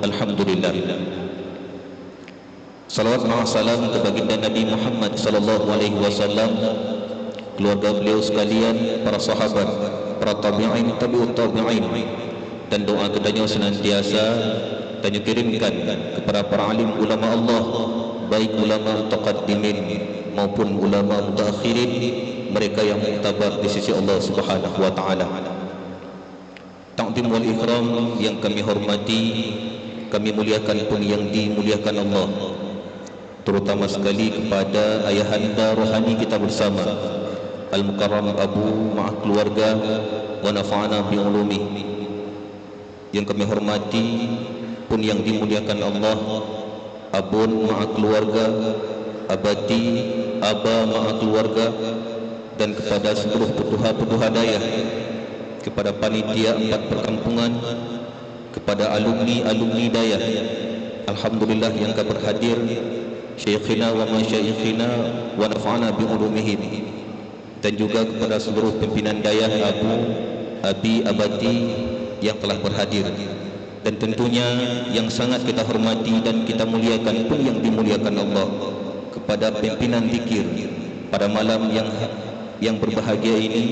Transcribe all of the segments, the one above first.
Alhamdulillah. Salawat wa salam kepada baginda Nabi Muhammad sallallahu alaihi wasallam, keluarga beliau sekalian, para sahabat, para tabi'in, tabi'ut tabi'in, dan doa kepadanya senantiasa dan dikirimkan kepada para alim ulama Allah, baik ulama mutaqaddimin maupun ulama mutaakhirin, mereka yang muktabar di sisi Allah Subhanahu wa taala. Ta'zim wal ikram yang kami hormati, kami muliakan pun yang dimuliakan Allah, terutama sekali kepada ayahanda rohani kita bersama, Al-Mukarram Abu Ma'ah keluarga, wa nafa'ana bi ulumi. Yang kami hormati pun yang dimuliakan Allah, Abun Ma'ah keluarga, Abati, Aba Ma'ah keluarga, dan kepada seluruh petuha-petuha daya, kepada panitia 4 perkampungan, kepada alumni-alumni daya. Alhamdulillah yang kami berhadir, syekhina wa masyaikhina wa nafa'ana bi ulumihim, dan juga kepada seluruh pimpinan daya, Abu, Abi, Abati yang telah berhadir, dan tentunya yang sangat kita hormati dan kita muliakan pun yang dimuliakan Allah, kepada pimpinan zikir pada malam yang berbahagia ini,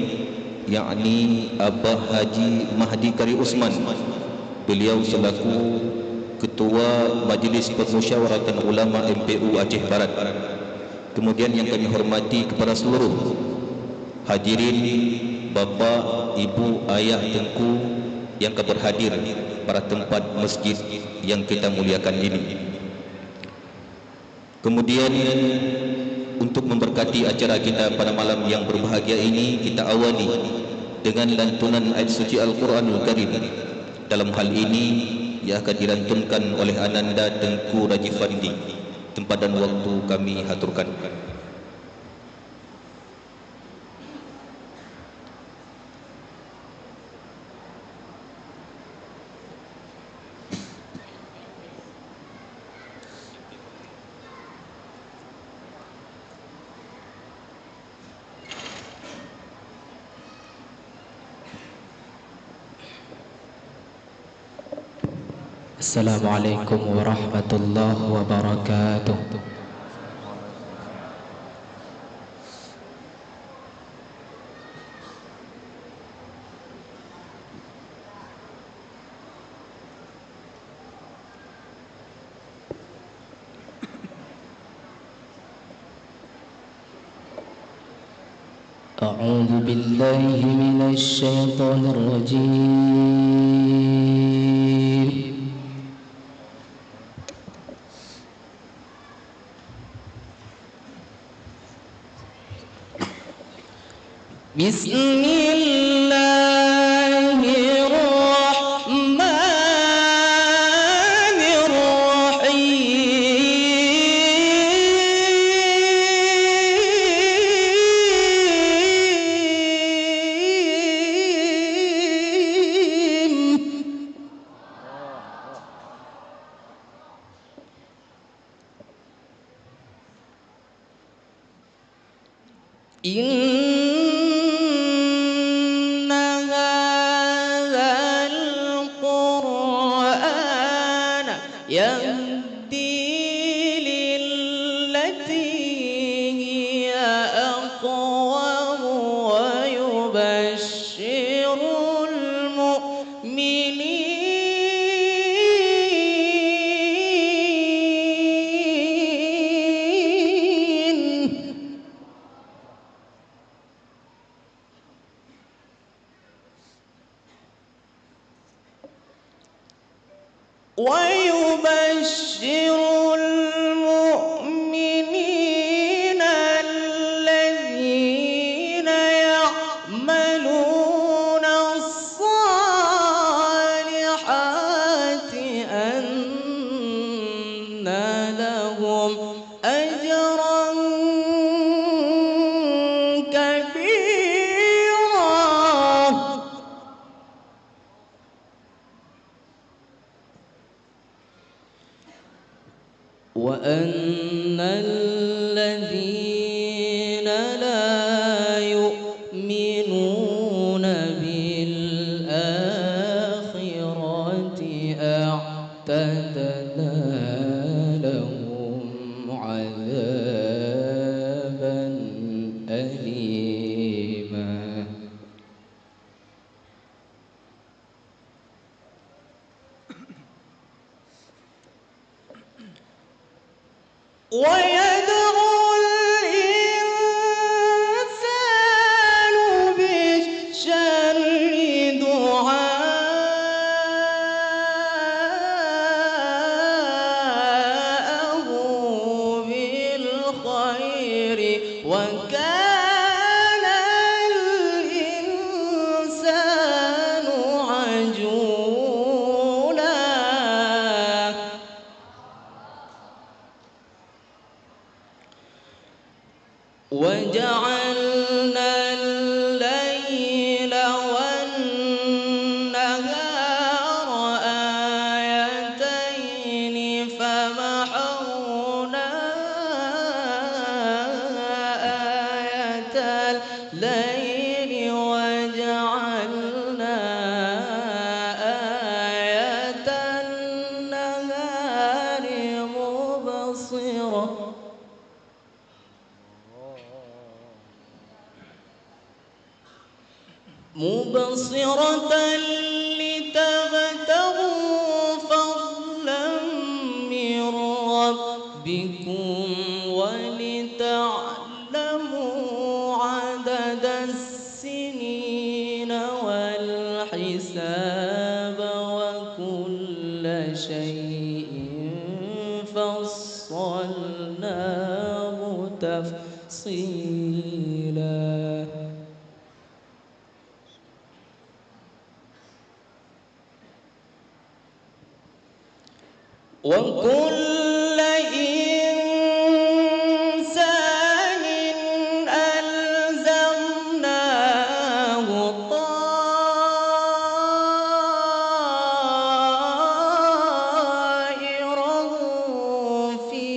yakni Abah Haji Mahdi Kari Usman. Beliau selaku Ketua Majlis Permusyawaratan Ulama MPU Aceh Barat. Kemudian yang kami hormati kepada seluruh hadirin, bapa, ibu, ayah, tengku yang berhadir pada tempat masjid yang kita muliakan ini. Kemudian untuk memberkati acara kita pada malam yang berbahagia ini, kita awali dengan lantunan ayat suci Al-Quranul Karim. Dalam hal ini yang akan dilantunkan oleh Ananda Tengku Raji Fandi. Tempat dan waktu kami haturkan. Assalamualaikum warahmatullahi wabarakatuh. A'udzu billahi minasy syaithanir rajim. أعتدنا لهم عذابا أليما ويدعو الإنسان بالشر دعاءه بالخير وكان الإنسان عجولا وجعلنا الليل والنهار آيتين فمحونا آية الليل وجعلنا آية النهار مبصرة لتبتغوا فضلا من ربكم ولتعلموا عدد السنين والحساب وكل شيء فصلناه تفصيلا وكل إنسان ألزمناه طائره في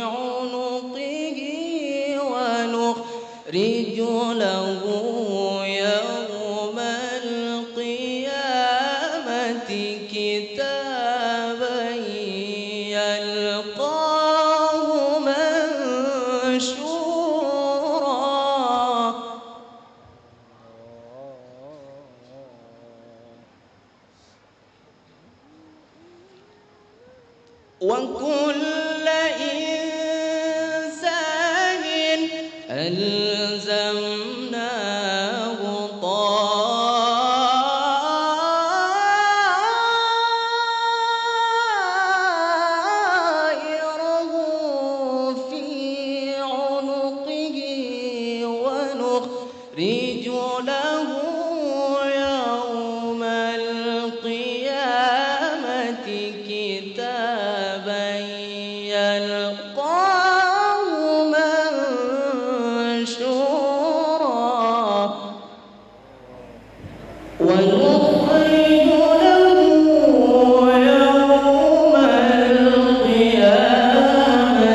عنقه ونخرج له يوم القيامة كتابا يلقاه منشورا وكل إنسان ألزمناه طائره في عنقه ونخرج له يوم القيامة كتابا يلقاه منشورا ونخرج له يوم القيامة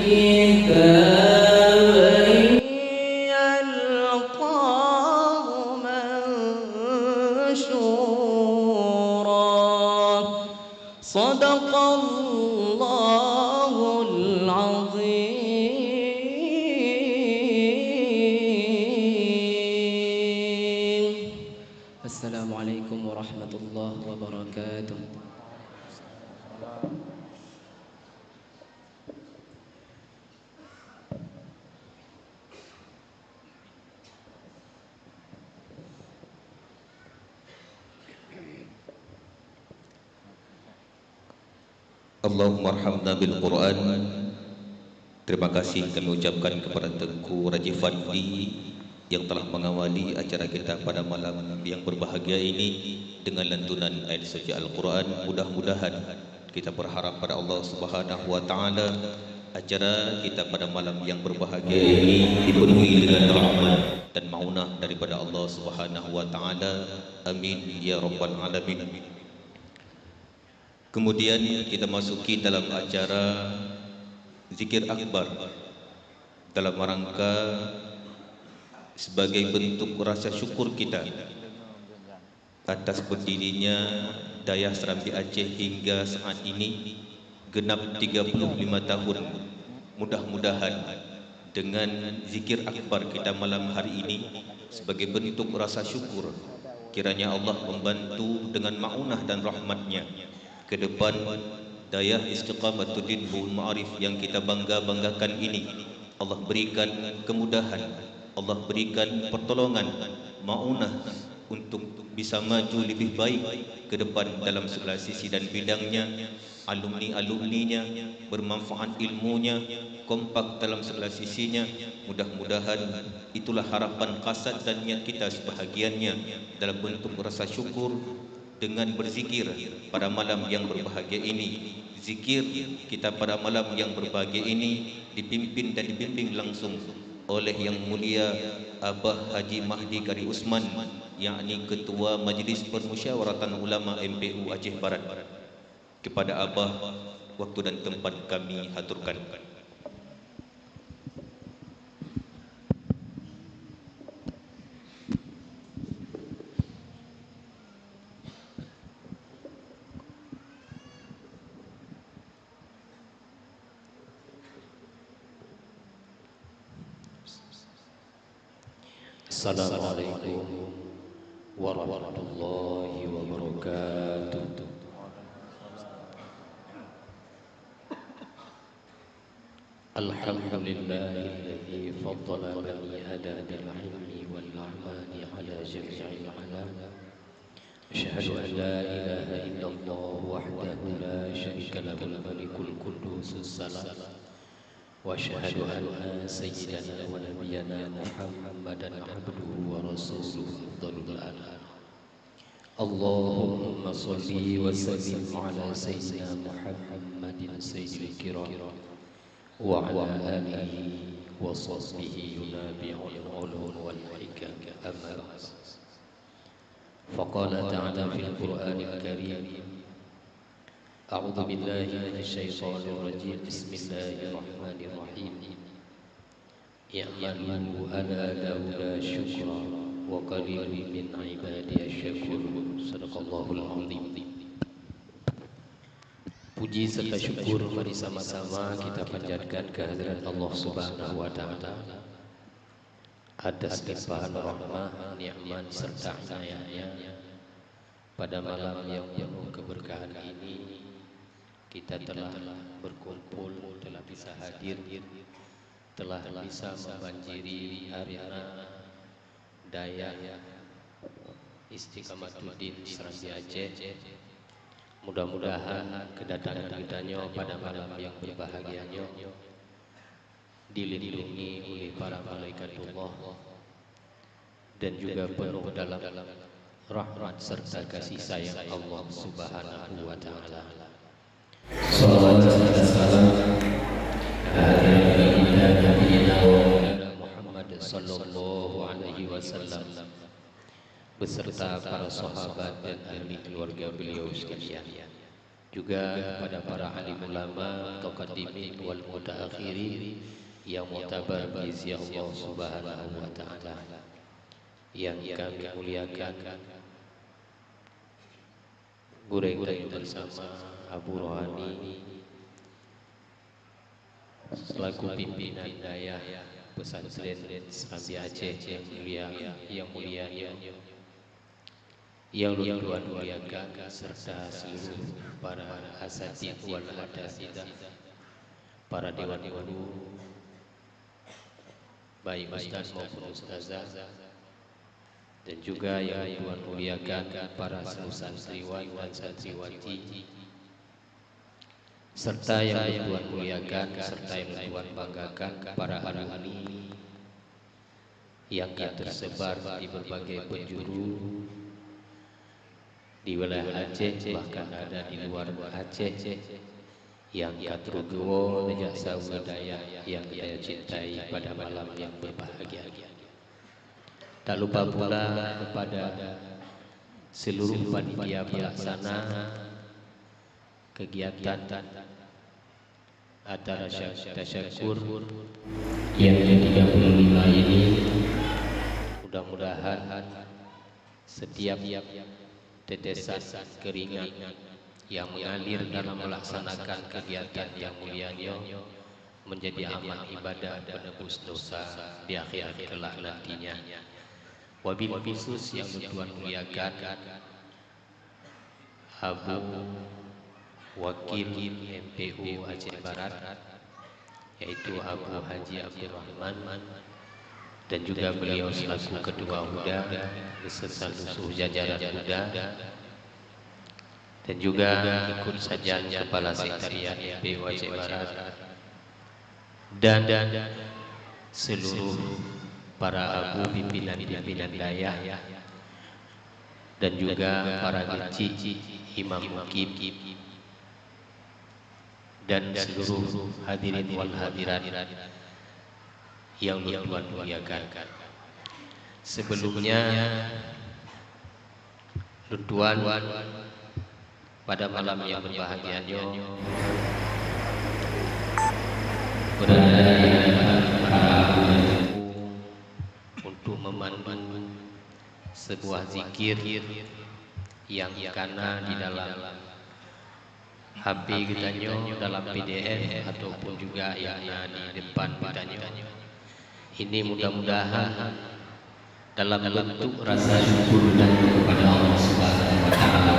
كتابا يلقاه منشورا صدق الله العظيم. السلام عليكم ورحمة الله وبركاته. Allahumma arhamna bil Quran. Terima kasih kami ucapkan kepada Tengku Raji Fandi yang telah mengawali acara kita pada malam yang berbahagia ini dengan lantunan ayat suci Al-Quran. Mudah-mudahan kita berharap pada Allah Subhanahu wa taala acara kita pada malam yang berbahagia ini dipenuhi dengan rahmat dan maunah daripada Allah Subhanahu wa taala. Amin ya rabbal alamin. Kemudian kita masuki dalam acara zikir akbar dalam rangka sebagai bentuk rasa syukur kita atas berdirinya Dayah Serambi Aceh hingga saat ini genap 35 tahun. Mudah-mudahan dengan zikir akbar kita malam hari ini sebagai bentuk rasa syukur, kiranya Allah membantu dengan ma'unah dan rahmatnya ke depan Dayah Istiqamatuddin Bu'ul Ma'arif yang kita bangga-banggakan ini. Allah berikan kemudahan, Allah berikan pertolongan, ma'unah untuk bisa maju lebih baik ke depan dalam segala sisi dan bidangnya. Alumni-alumninya bermanfaat ilmunya, kompak dalam segala sisinya. Mudah-mudahan itulah harapan kasat dan niat kita sebahagiannya dalam bentuk rasa syukur dengan berzikir pada malam yang berbahagia ini. Zikir kita pada malam yang berbahagia ini dipimpin dan dibimbing langsung oleh Yang Mulia Abah Haji Mahdi Kari Usman, yakni Ketua Majlis Permusyawaratan Ulama MPU Aceh Barat. Kepada Abah, waktu dan tempat kami haturkan. Assalamualaikum warahmatullahi wabarakatuh. Alhamdulillahilladzi faddala bani Adam bil ilmi wal a'mali ala jami'il alam. Asyhadu an la ilaha illallah wahdahu la syarika lahul malikul qudusus salam. Wa asyhadu anna sayyidana wa nabiyyana Muhammadan abduhu wa rasuluhu afdalul anam. Allahumma shalli wa sallim ala sayyidina Muhammadin sayyidil kiram wa ala alihi wa sahbihi yunabi'ul ulum wal hikam amma ba'd. Faqala ta'ala fil Qur'anil Karim, a'udzu billahi minasy syaithanir rajim, bismillahir rahmanir rahim. I'malu ala Dawuda syukra wa qalilun min ibadiyasy syakur. Sadaqallahul azim. Puji serta syukur mari sama-sama kita panjatkan kehadirat Allah Subhanahu wa taala atas limpahan rahmah, nikmat serta inayahnya. Pada malam yang penuh keberkahan ini kita telah berkumpul, telah bisa hadir, telah bisa membanjiri arena Dayah Istiqamatuddin Serambi Aceh. Mudah-mudahan kedatangan kita pada malam yang berbahagianya dilindungi oleh para malaikatullah dan juga penuh dalam rahmat serta kasih sayang Allah Subhanahu wa taala. Salawat dan salam ala Nabi Muhammad sallallahu alaihi wasallam beserta para sahabat dan ahli keluarga beliau sekalian, juga kepada para alim ulama, taqaddimin wal mutaakhirin yang mu'tabar biizni Allah Subhanahu wa taala yang kami muliakan. Gureng bersama Abu Rohani selaku pimpinan Dayah Pesantren Serambi Aceh yang mulia yang Tuhan muliakan, serta seluruh para asatidz wal hadatsidah, para dewan guru, baik ustaz maupun ustazah, dan juga yang Tuhan muliakan para santriwan dan santriwati, serta yang Tuhan muliakan serta yang Tuhan banggakan para alumni yang tersebar di berbagai penjuru di wilayah Aceh, bahkan ada di luar Aceh, yang katrugowo jasa budaya yang kita cintai pada malam yang berbahagia. Tak lupa pula kepada seluruh panitia pelaksana kegiatan acara tasyakur yang ke-35 ini. Mudah-mudahan setiap tetesan keringat yang mengalir dalam melaksanakan kegiatan yang mulianya menjadi amal ibadah penebus dosa di akhirat kelak nantinya. Wabil khusus yang Tuhan muliakan Abu Wakil MPU Aceh Barat, yaitu Abu Haji Abdurrahman, dan juga beliau selaku Ketua Huda beserta seluruh jajaran Huda, dan juga ikut saja Kepala Sekretariat MPU Aceh Barat dan seluruh para abu pimpinan-pimpinan dayah dan juga para haji, imam mukib, dan seluruh hadirin wal hadirat yang Tuhan muliakan. Sebelumnya Tuhan pada malam yang berbahagianya berada di hadapan para untuk memandu sebuah zikir yang karena di dalam HP kitanya, dalam PDF ataupun juga yang di depan kitanya, ini mudah-mudahan dalam bentuk rasa syukur dan kepada Allah Subhanahu wa taala.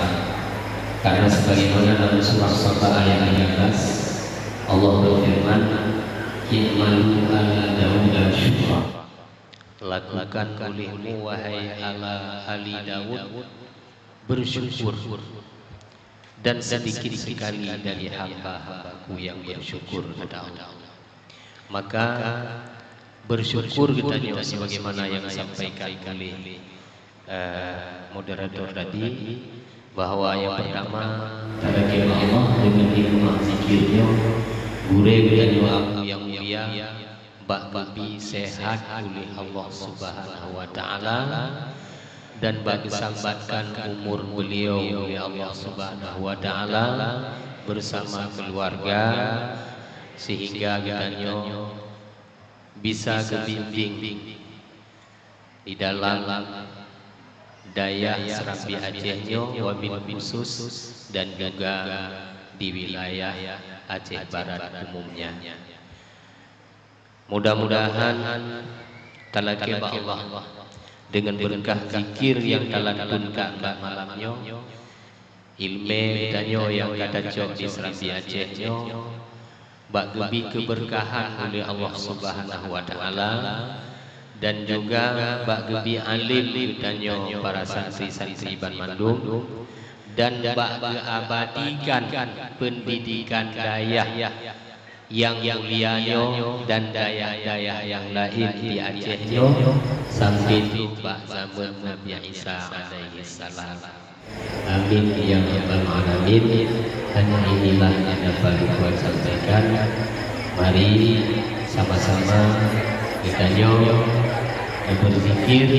Karena sebagaimana dalam surah Saba ayat 13 Allah berfirman, "I'malu ala Daud syukra." Lakukan olehmu wahai ala Ali Daud bersyukur, dan sedikit sekali dari hamba-hambaku yang bersyukur kepada Allah. Maka bersyukur katanya sebagaimana yang disampaikan oleh moderator tadi, bahwa yang pertama terkait Allah dengan hikmah zikirnya, gure katanya aku yang mulia bak babi sehat oleh Allah Subhanahu wa taala, dan bagi sambatkan umur beliau oleh Allah Subhanahu wa taala bersama keluarga, sehingga katanya bisa kebimbing di dalam daya Serambi Acehnya wabil khusus dan juga di wilayah Aceh Barat umumnya. Mudah-mudahan talaqi Allah dengan berkah zikir yang talantunkan malamnya, ilmu danyo yang kata cok di Serambi Acehnya, bak gebi keberkahan oleh Allah Subhanahu wa taala, dan juga bak gebi alim danyo para santri-santri Ban Mandung, dan bak abadikan pendidikan dayah yang mulianya dan dayah-dayah yang lain di Acehnya sampai tiba zaman Nabi Isa alaihi salam. Amin ya rabbal alamin. Hanya inilah yang dapat Tuhan sampaikan. Mari sama-sama kita berzikir,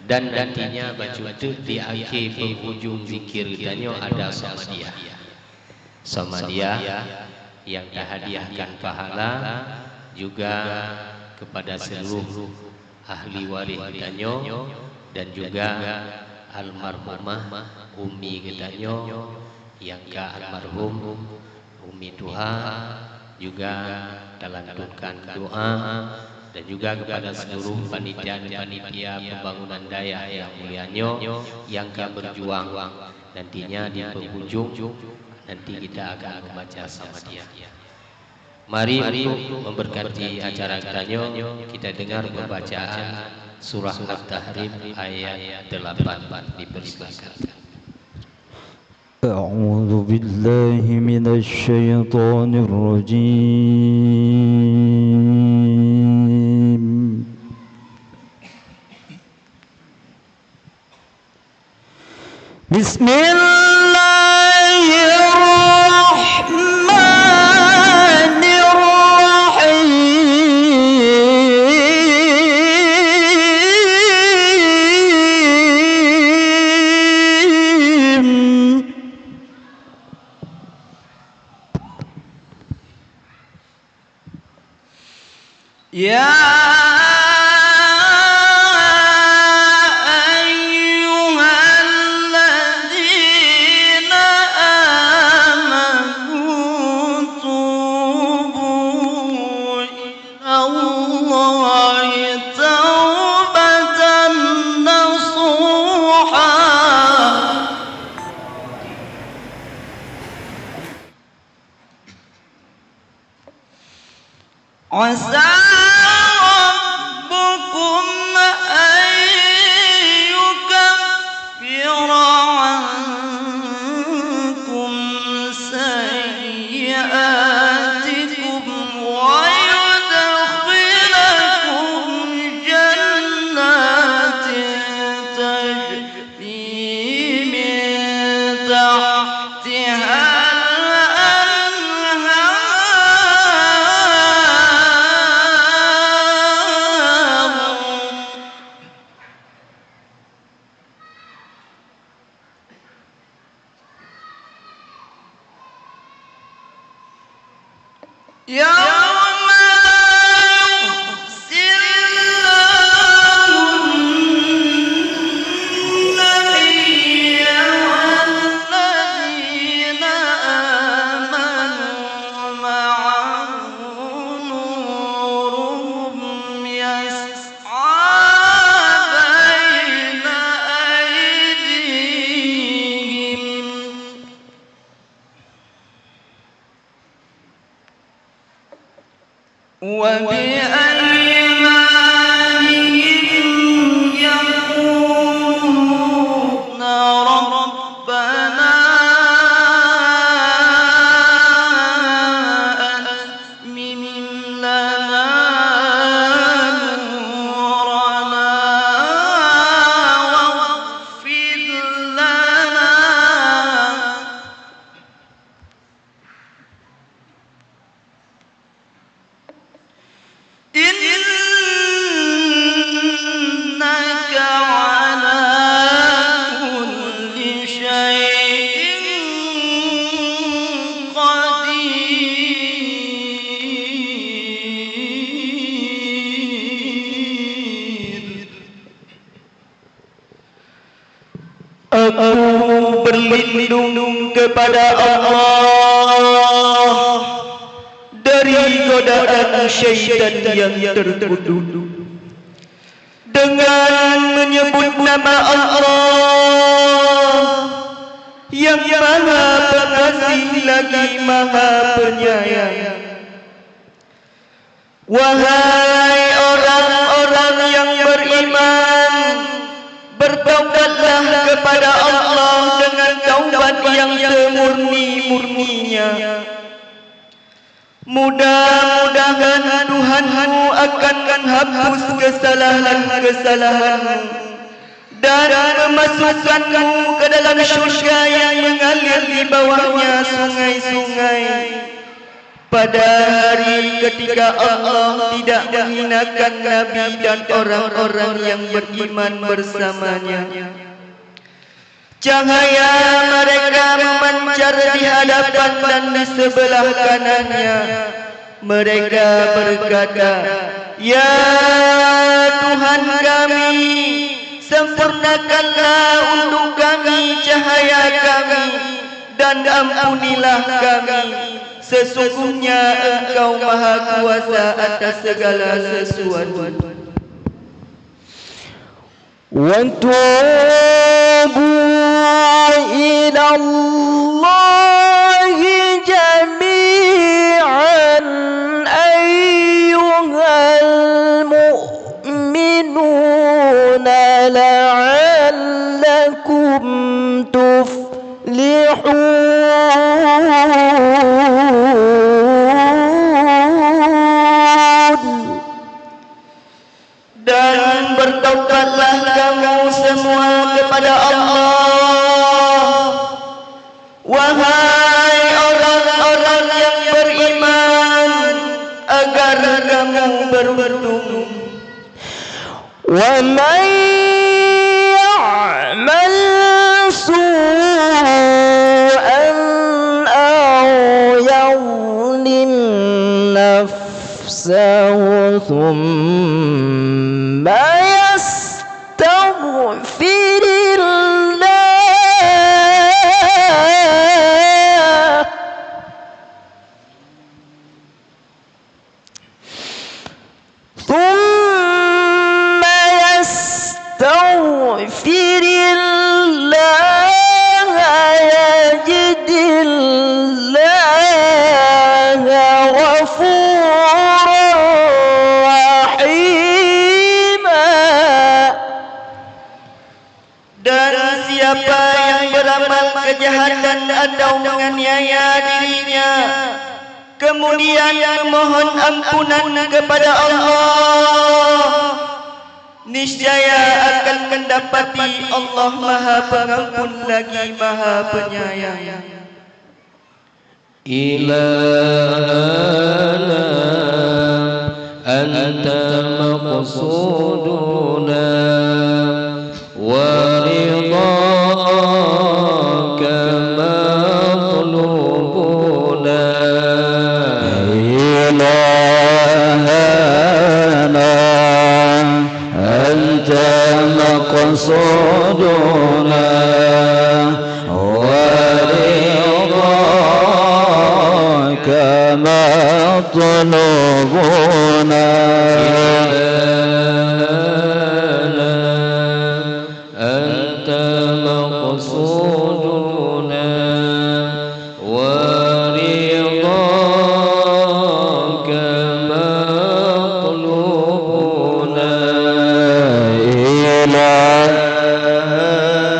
dan nantinya baca di akhir penghujung zikir kita ada Samadiyah yang dihadiahkan pahala juga kepada seluruh ahli waris kita, dan juga almarhumah Umi kita yang ke almarhum Umi Tuha juga telantunkan doa, dan juga kepada seluruh panitia pembangunan daya yang mulianya yang ke berjuang. Nantinya di penghujung nanti kita akan membaca sama dia. Mari untuk memberkati acara kita dengar pembacaan surah At-Tahrim ayat 8. Dipersilakan. أعوذ بالله من الشيطان الرجيم بسم الله الرحمن الرحيم يا أيها عسى ربكم أن يكفر عنكم سيئاتكم ويدخلكم جنات تجري من تحتها يوم يحصي الله النبي والذين آمنوا معه نورهم يسعى بين أيديهم وبأيمانهم يقولون ربنا أتمم لنا نورنا واغفر لنا إنك على كل شيء قدير. Aku berlindung kepada Allah dari godaan syaitan yang terkutuk dengan menyebut nama Allah yang Maha Pengasih lagi Maha Penyayang. Wahai orang-orang yang beriman, bertaubatlah kepada Allah dengan taubat yang semurni-murninya. Mudah-mudahan Tuhanmu akan menghapus kesalahan-kesalahanmu dan memasukkanmu ke dalam syurga yang mengalir di bawahnya sungai-sungai. Pada hari ketika Allah tidak menghinakan Nabi dan orang-orang yang beriman bersamanya. Cahaya mereka memancar di hadapan dan di sebelah kanannya. Mereka berkata, Ya Tuhan kami, sempurnakanlah untuk kami cahaya kami dan ampunilah kami. Sesungguhnya Engkau Maha Kuasa atas segala sesuatu. وتوبوا إلى الله جميعا أيها المؤمنون لعلكم تفلحون. Dan bertaubatlah kamu semua kepada Allah, wahai orang-orang yang beriman, agar kamu beruntung. ومن يعمل سوءا أو يظلم نفسه ثم يستغفر الله يجد الله غفورا atau menganiaya dirinya, kemudian memohon ampunan kepada Allah, niscaya akan mendapati Allah Maha Pengampun lagi Maha Penyayang. إلهنا أنت مقصودنا ورضاك مطلوبنا إلهنا أنت مقصودنا مطلوبنا أنت مقصودنا ورضاك مطلوبنا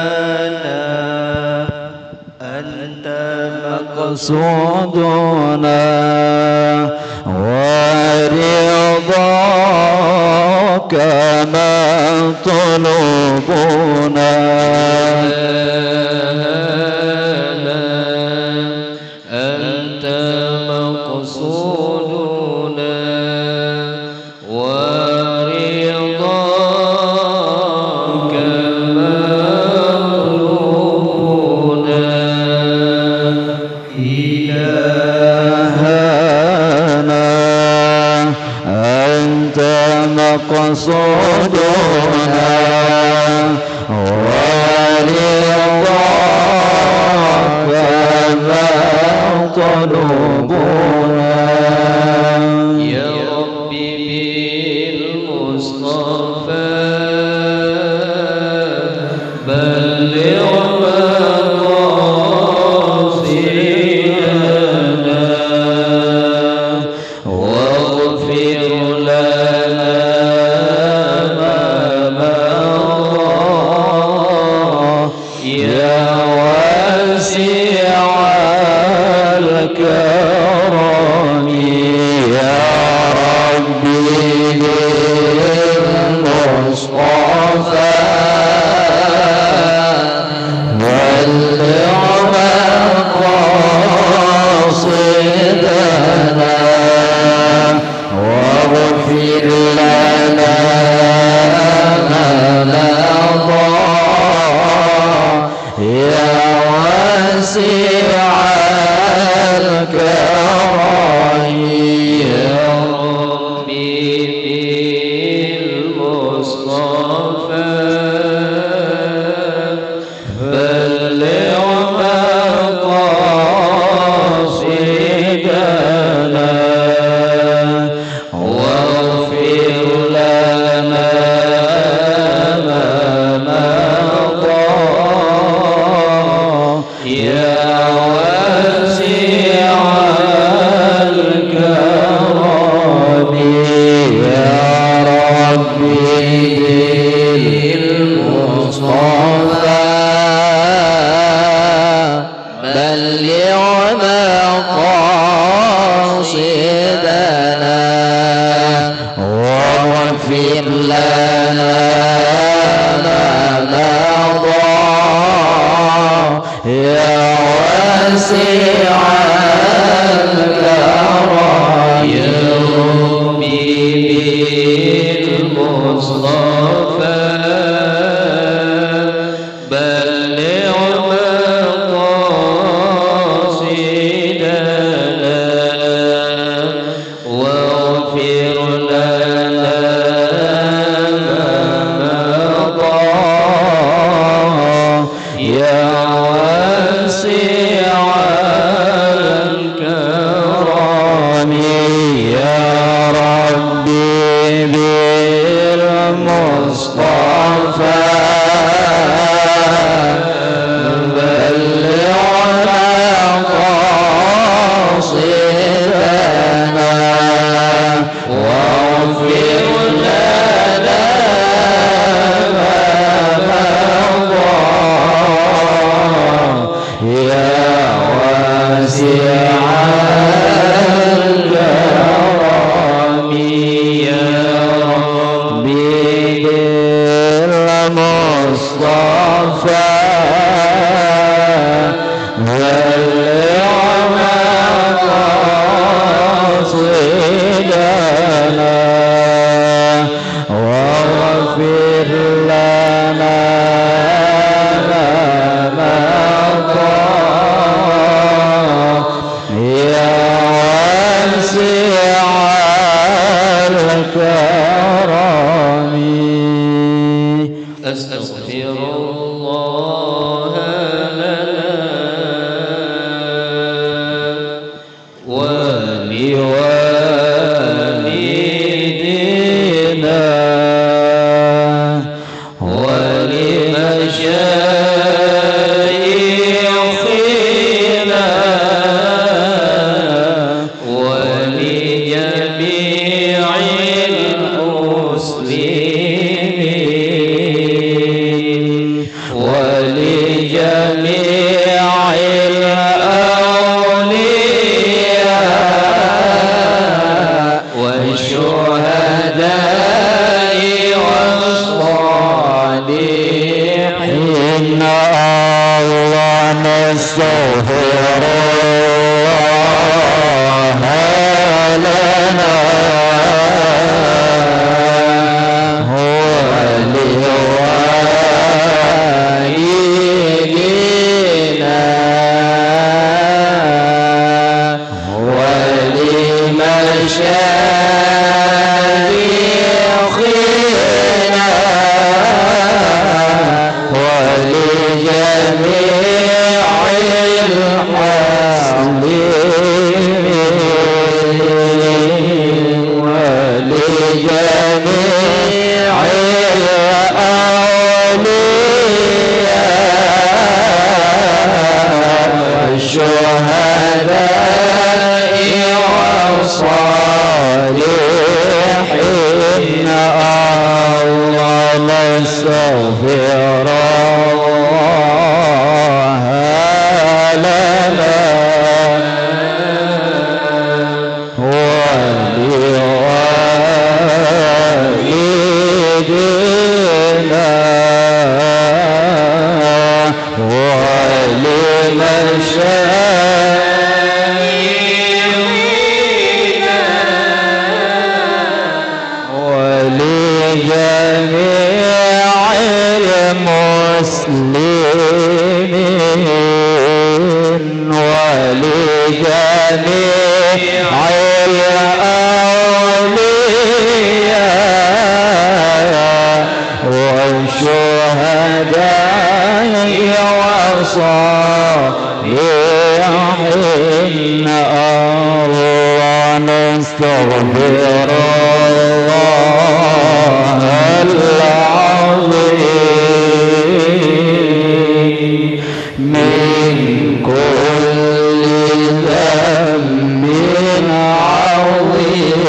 إلهنا أنت مقصودنا ورضاك مطلوبنا أنت مقصودنا ورضاك مطلوبنا إلهنا أنت مقصودنا ورضاك مطلوبنا يا ربي بالمصطفى بلغ مقاصدنا واغفر لنا ما مضى يا واسع الكرم يا ربي بالمصطفى بلغ مقاصدنا واغفر لنا ما مضى يا واسع الكرم يا ربي بالمصطفى بلغ مقاصدنا واغفر لنا ما مضى يا واسع الكرم يا ربي بالمصطفى بلغ مقاصدنا واغفر لنا ما مضى يا واسع الكرم يا ربي بالمصطفى بلغ مقاصدنا واغفر لنا ما مضى يا واسع الكرم يا ربي بالمصطفى بلغ مقاصدنا واغفر لنا ما مضى يا واسع الكرم. أستغفر الله لنا ولوالدينا ولمشايخنا ولجميع المسلمين ولجميع الأولياء والشهداء والصالحين. الله نستغفر الله لنا ولوالدينا ولمشايخنا ولجميع المسلمين ولجميع الأولياء والشهداء والصالحين. الله نستغفر الله لنا ولوالدينا ولمشايخنا ولجميع المسلمين ولجميع الأولياء والشهداء والصالحين. الله نستغفر الله العظيم من كل ذنب عظيم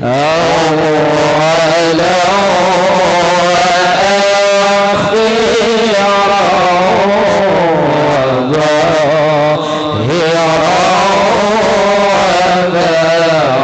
أولا وآخرا وظاهرا وباطنا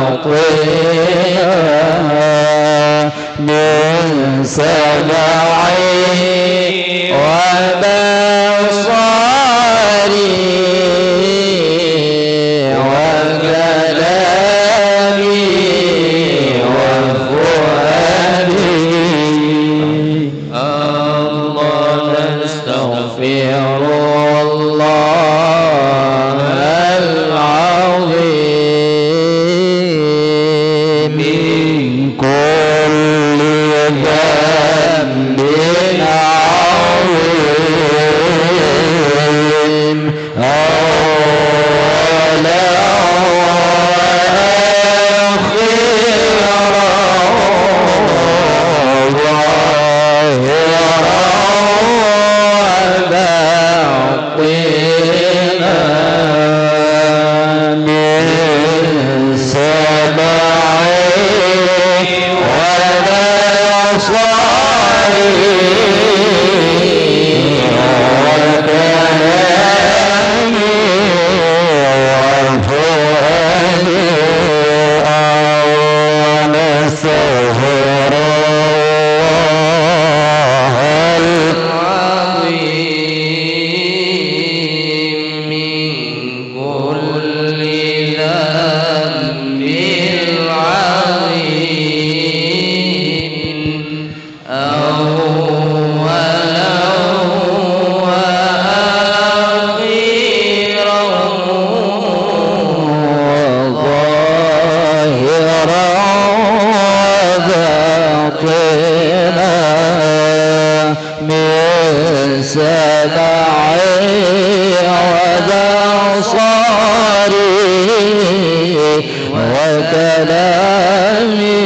كلامي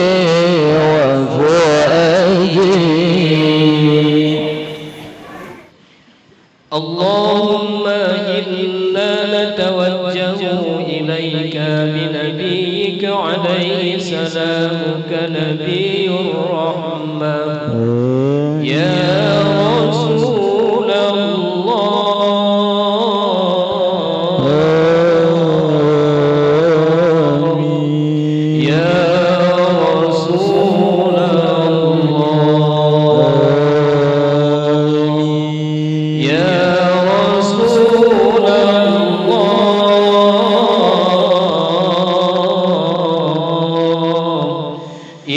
وفؤادي. اللهم إنا نتوجه إليك بنبيك عليه سلامك نبي الرحمة يا رسول الله يا رسول الله يا رسول الله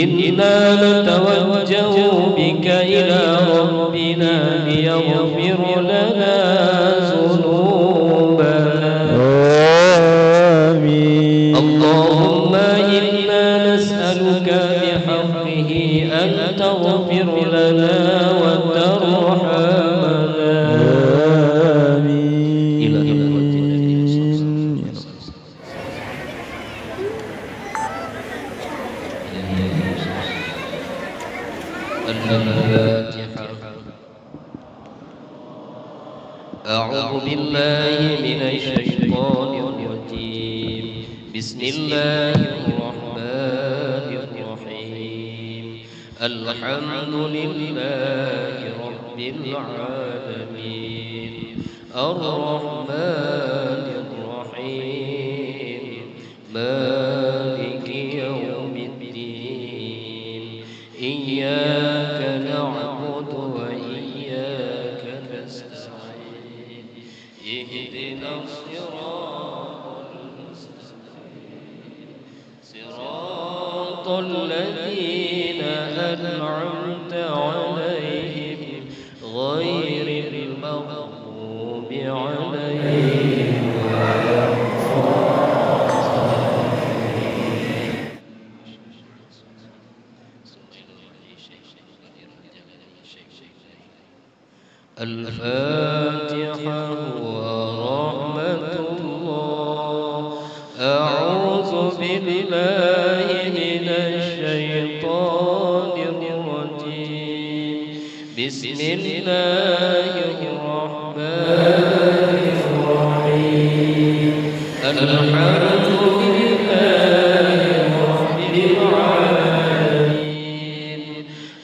إنا نتوجه بك إلى ربنا ليغفر لنا ذنوبنا. اللهم إنا نسألك بحقه أن تغفر لنا وترحمنا. الفاتحة. أعوذ بالله من الشيطان الرجيم. بسم الله الرحمن الرحيم. الحمد لله رب العالمين الرحمن الرحيم مالك يوم الدين إياك نعبد وإياك نستعين اهدنا الصراط المستقيم صراط الذين أنعمت عليهم غير المغضوب عليهم ولا الفاتحة ورحمة الله. أعوذ بالله من الشيطان الرجيم. بسم الله الرحمن الرحيم. الحمد لله رب العالمين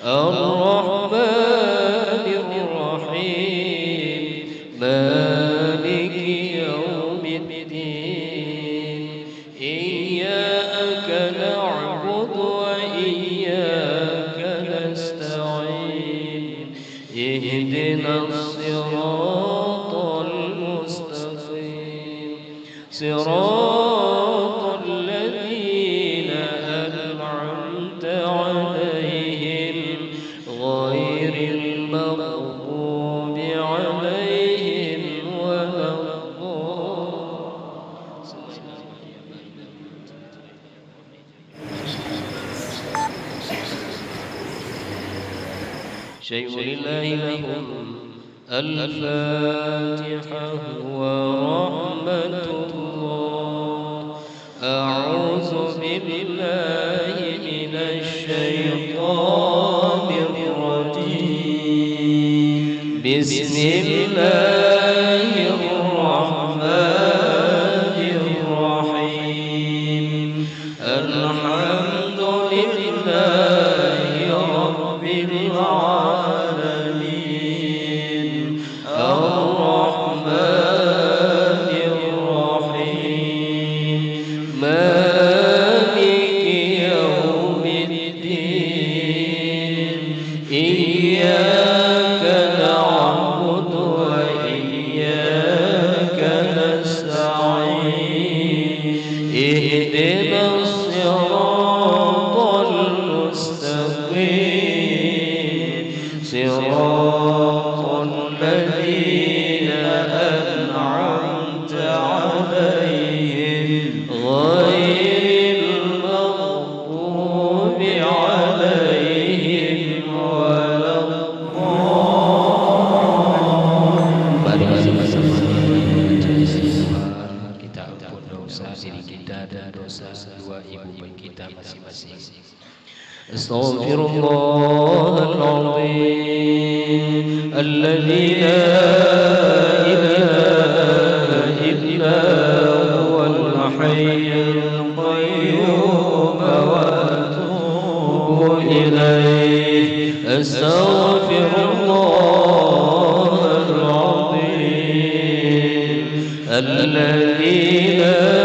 الرحمن الرحيم مالك يوم الدين إياك نعبد وإياك نستعين اهدنا الصراط المستقيم صراط الذين أنعمت عليهم غير المغضوب عليهم ولا شيء لله لهم. الفاتحة ورحمة الله. أعوذ بالله من الشيطان الرجيم. بسم الله الرحمن الرحيم. الحمد لله رب العالمين الرحمن الرحيم مالك يوم الدين إياك نعبد وإياك نستعين اهدنا الصراط المستقيم صراط الذين أنعمت عليهم غير المغضوب عليهم ولا الضالين. Kita ampun dosa diri kita dan dosa dua ibu bapak kita masing-masing. Astaghfirullahaladzim alladzi la ilaha illa huwal hayyul qayyum wa atubu ilaih. Astaghfirullahaladzim alladzi la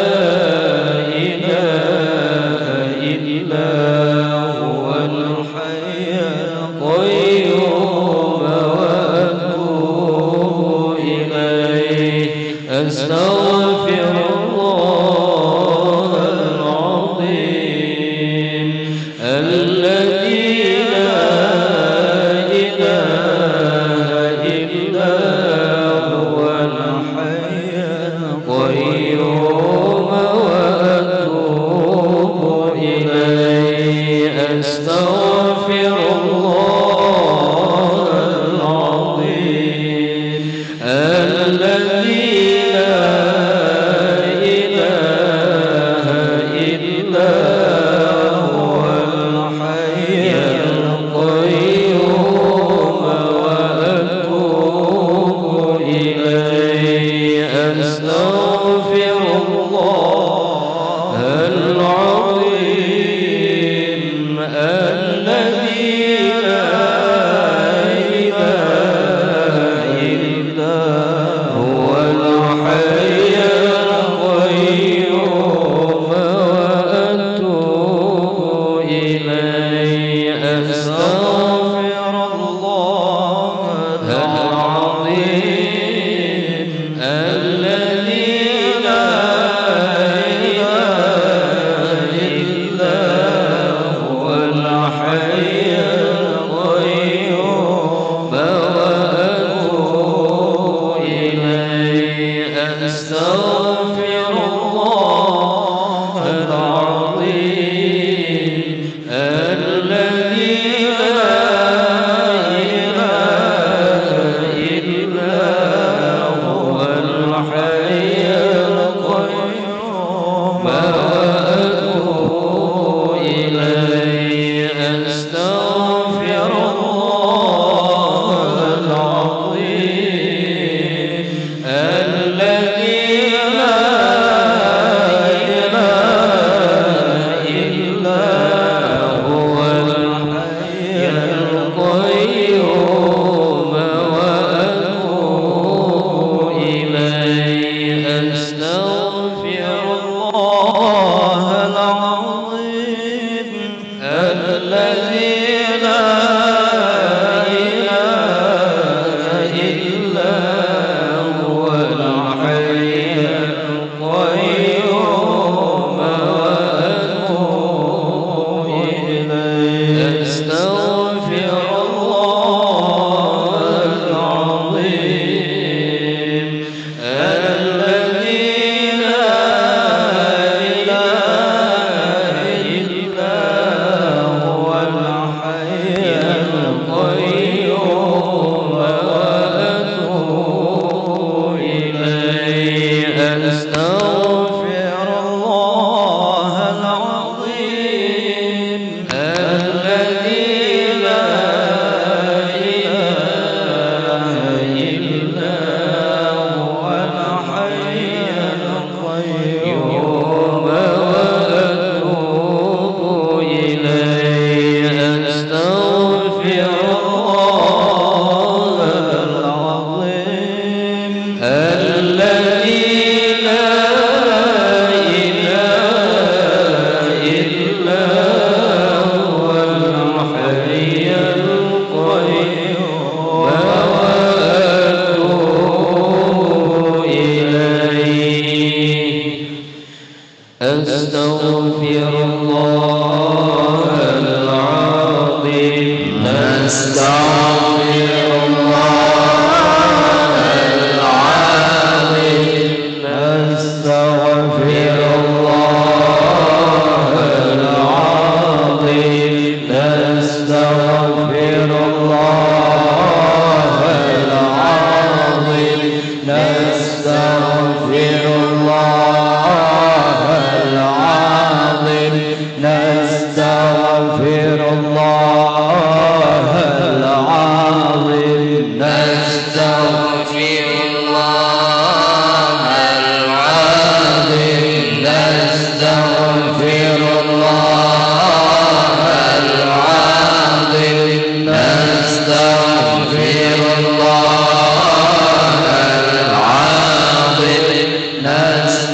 نستغفر الله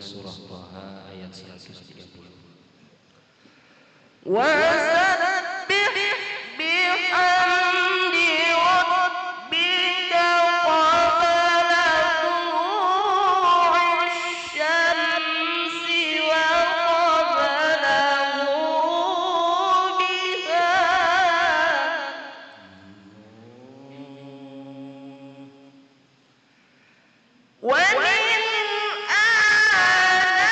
surah Taha ayat 130. وسبح بحمد ربك قبل طلوع الشمس وقبل غروبها ومن آلاء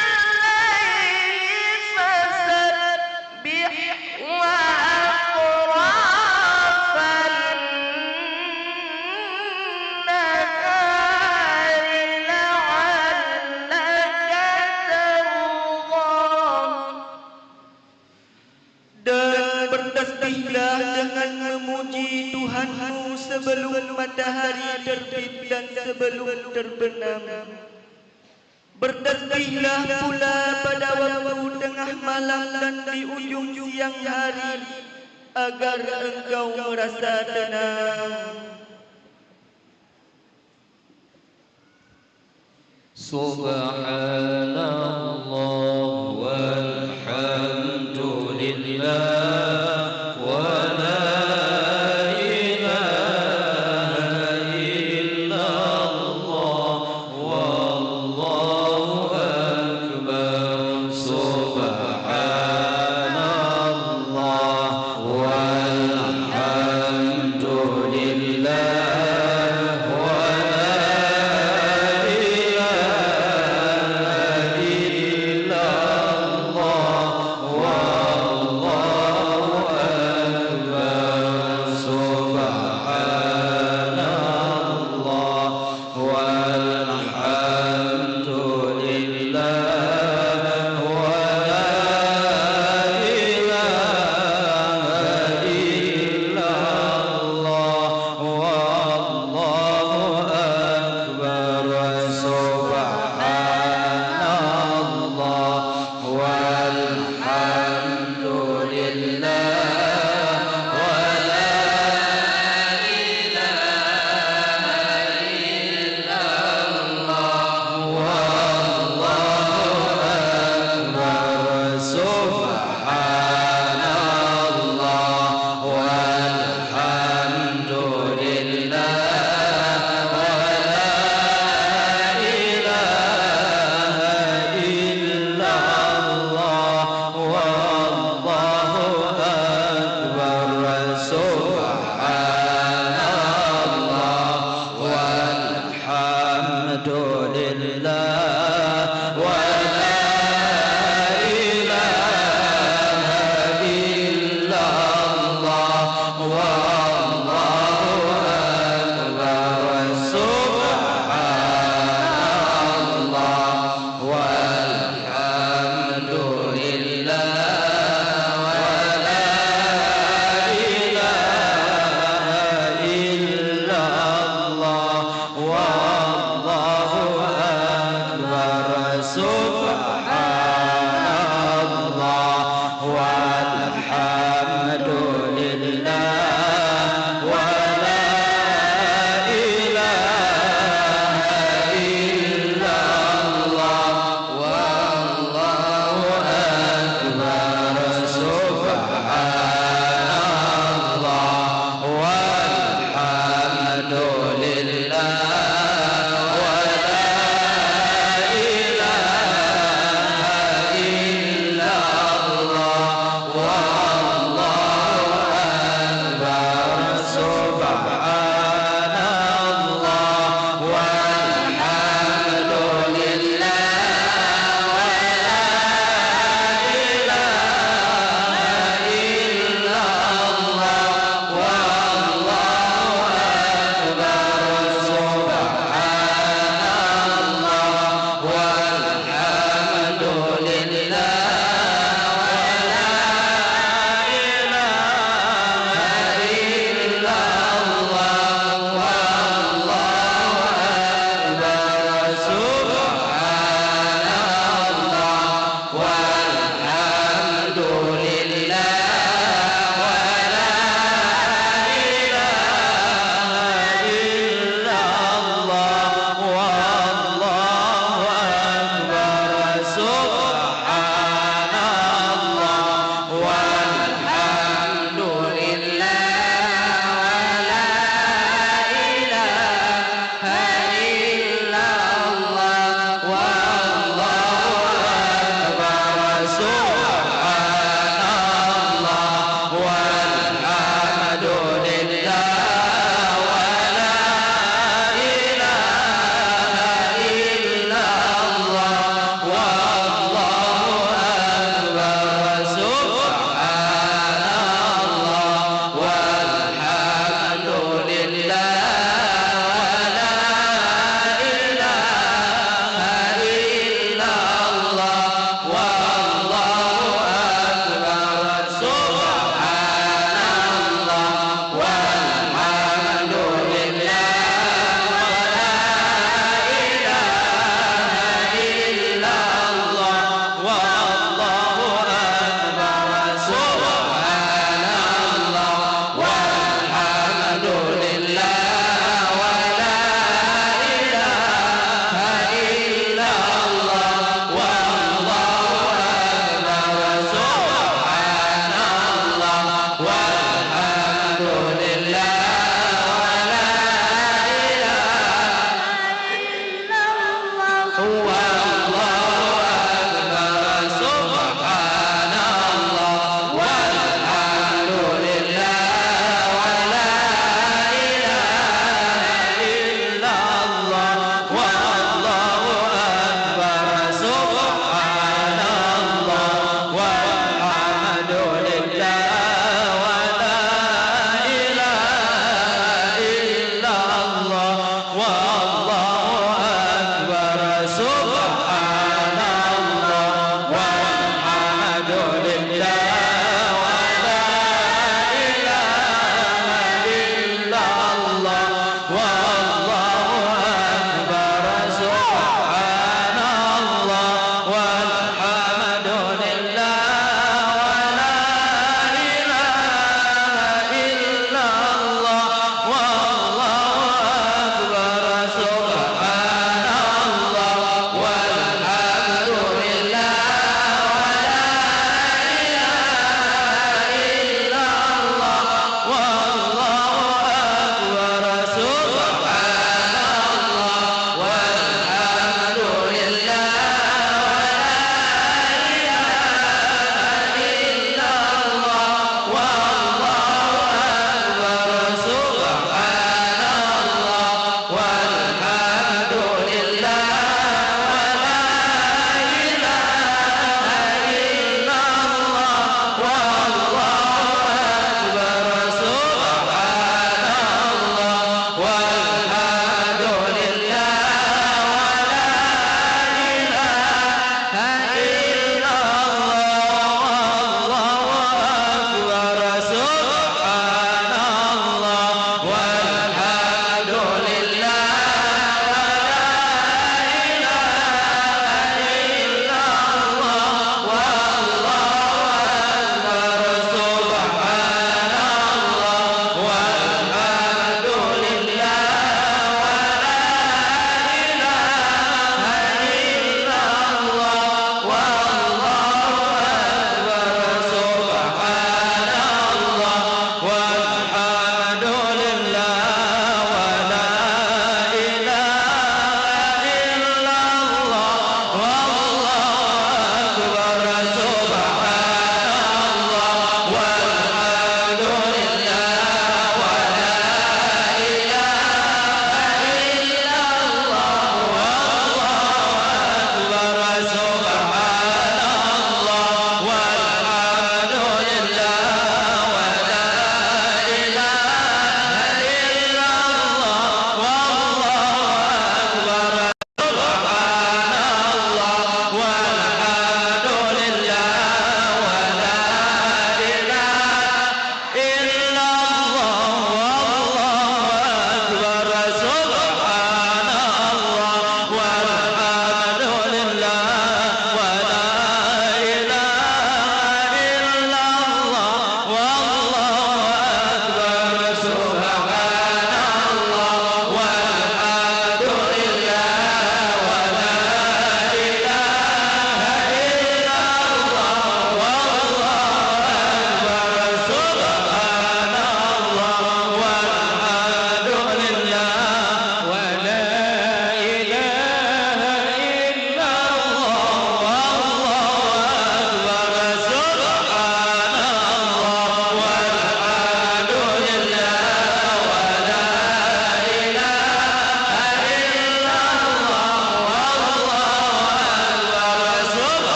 الليل فسبح وأطراف النهار لعلك ترضى. Dan bertasbihlah dengan memuji Tuhanmu sebelum matahari terbit dan sebelum terbenam. Bertasbihlah pula pada waktu tengah malam dan di ujung siang hari agar engkau merasa tenang. Subhanallah walhamdulillah wa la ilaha illallah wallahu akbar. Subhanallah walhamdulillah wa wallahu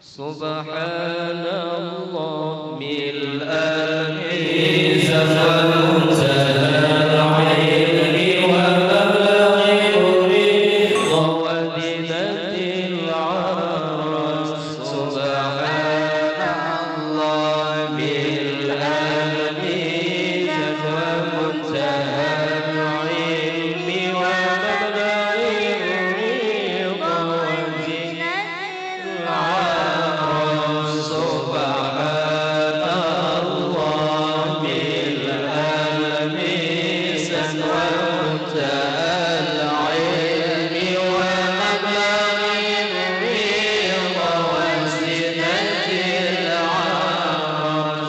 سبحان الله ملء الميزان ومنتهى العلم ومبلغ الرضا وزنة العرش سبحان الله ملء الميزان ومنتهى العلم ومبلغ الرضا وزنة العرش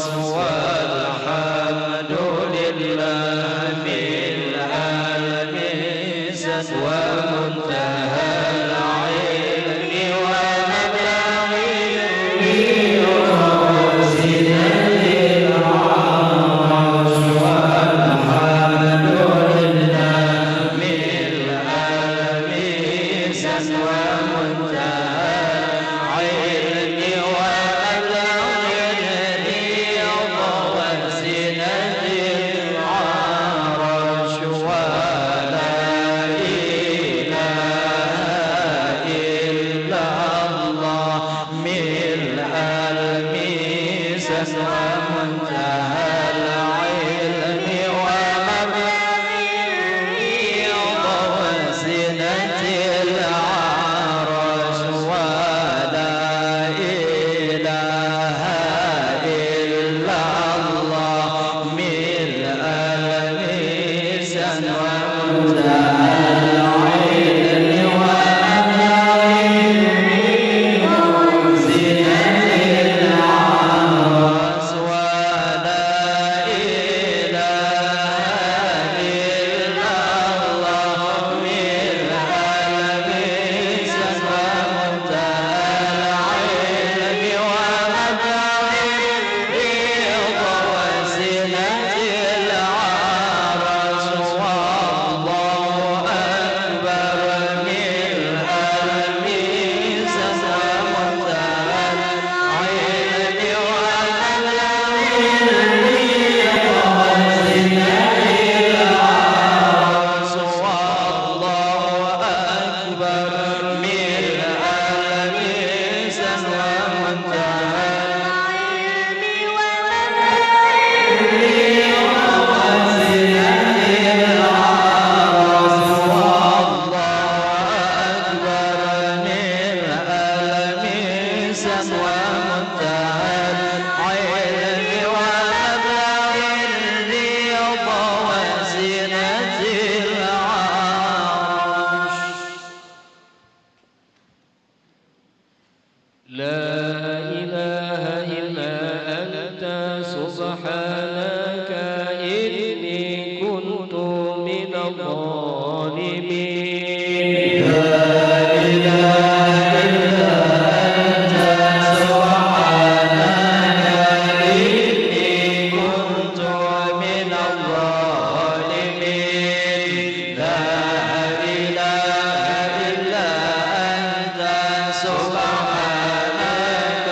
سبحان الله ملء الميزان ومنتهى العلم ومبلغ الرضا وزنة العرش والحمد لله ملء الميزان ومنتهى سبحانك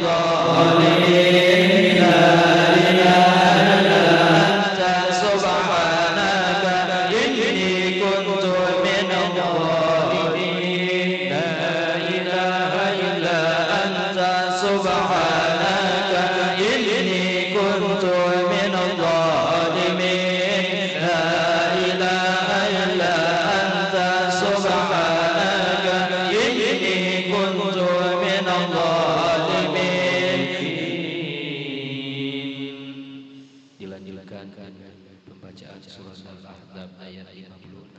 الظالمين لا إله إلا أنت سبحانك إني كنت من الظالمين لا إله إلا أنت سبحانك إني كنت من الظالمين لا إله إلا أنت سبحانك إني كنت من الظالمين. Dilanjutkan dengan pembacaan surah Al-Ahzab ayat 56.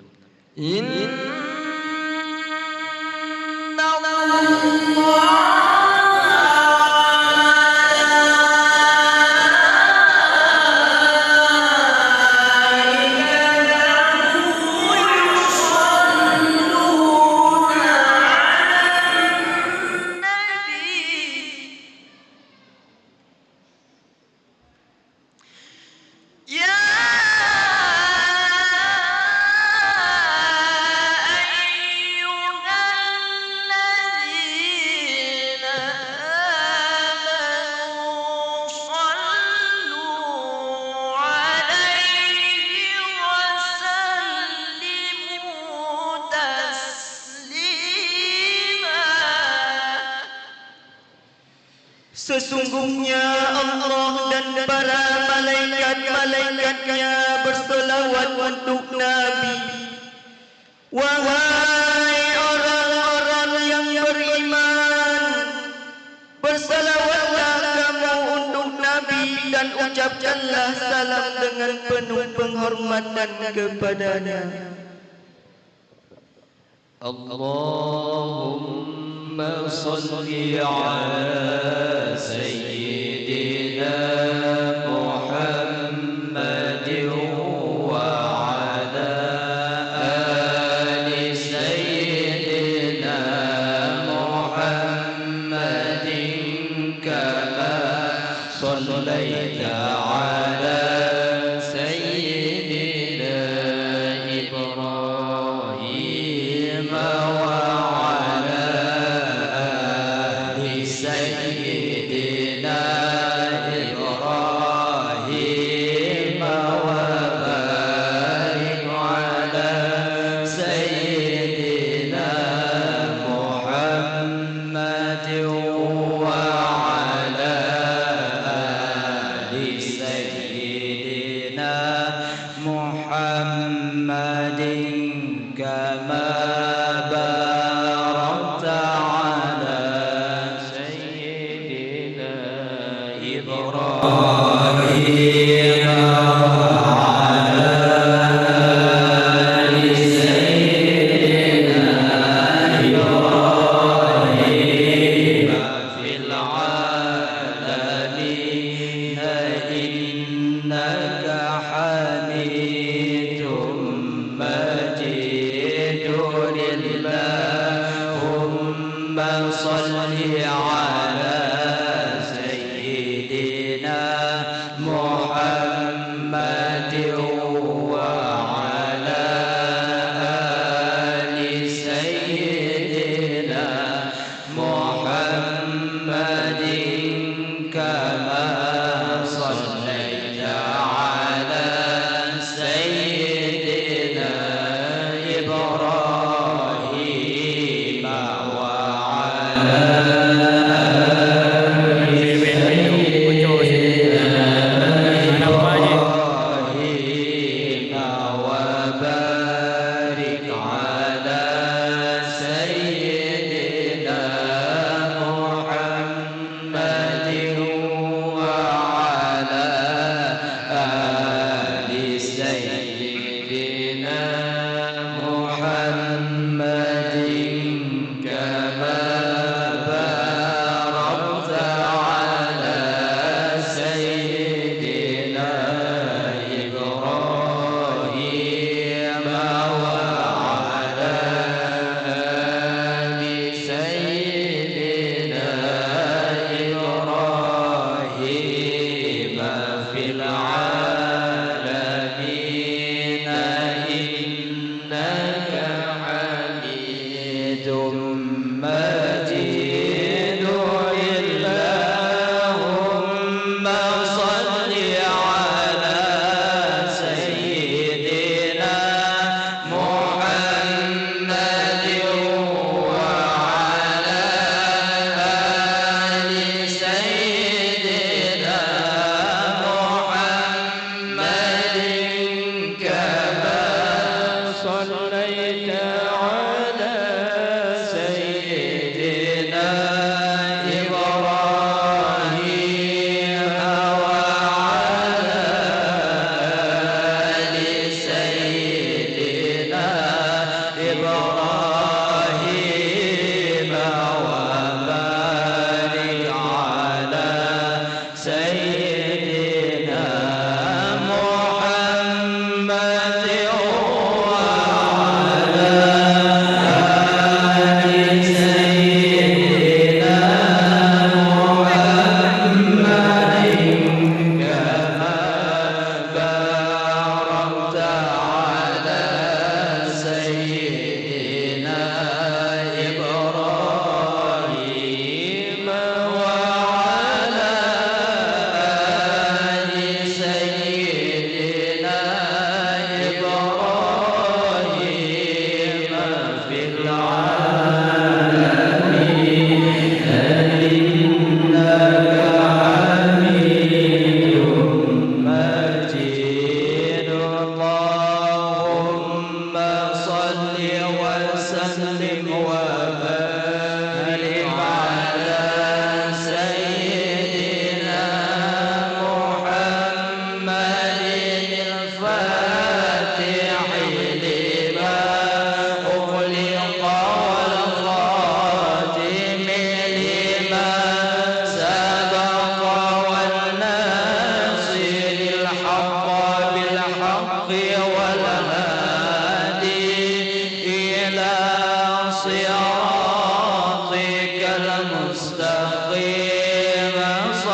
Sesungguhnya Allah dan para malaikat-malaikatnya berselawat untuk Nabi. Wahai orang-orang yang beriman, berselawatlah kamu untuk Nabi dan ucapkanlah salam dengan penuh penghormatan kepadanya. Allahumma salli ala sayyidina Muhammadin wa ala ali sayyidina Muhammadin kama sallaita ala sayyidina Ibrahim wa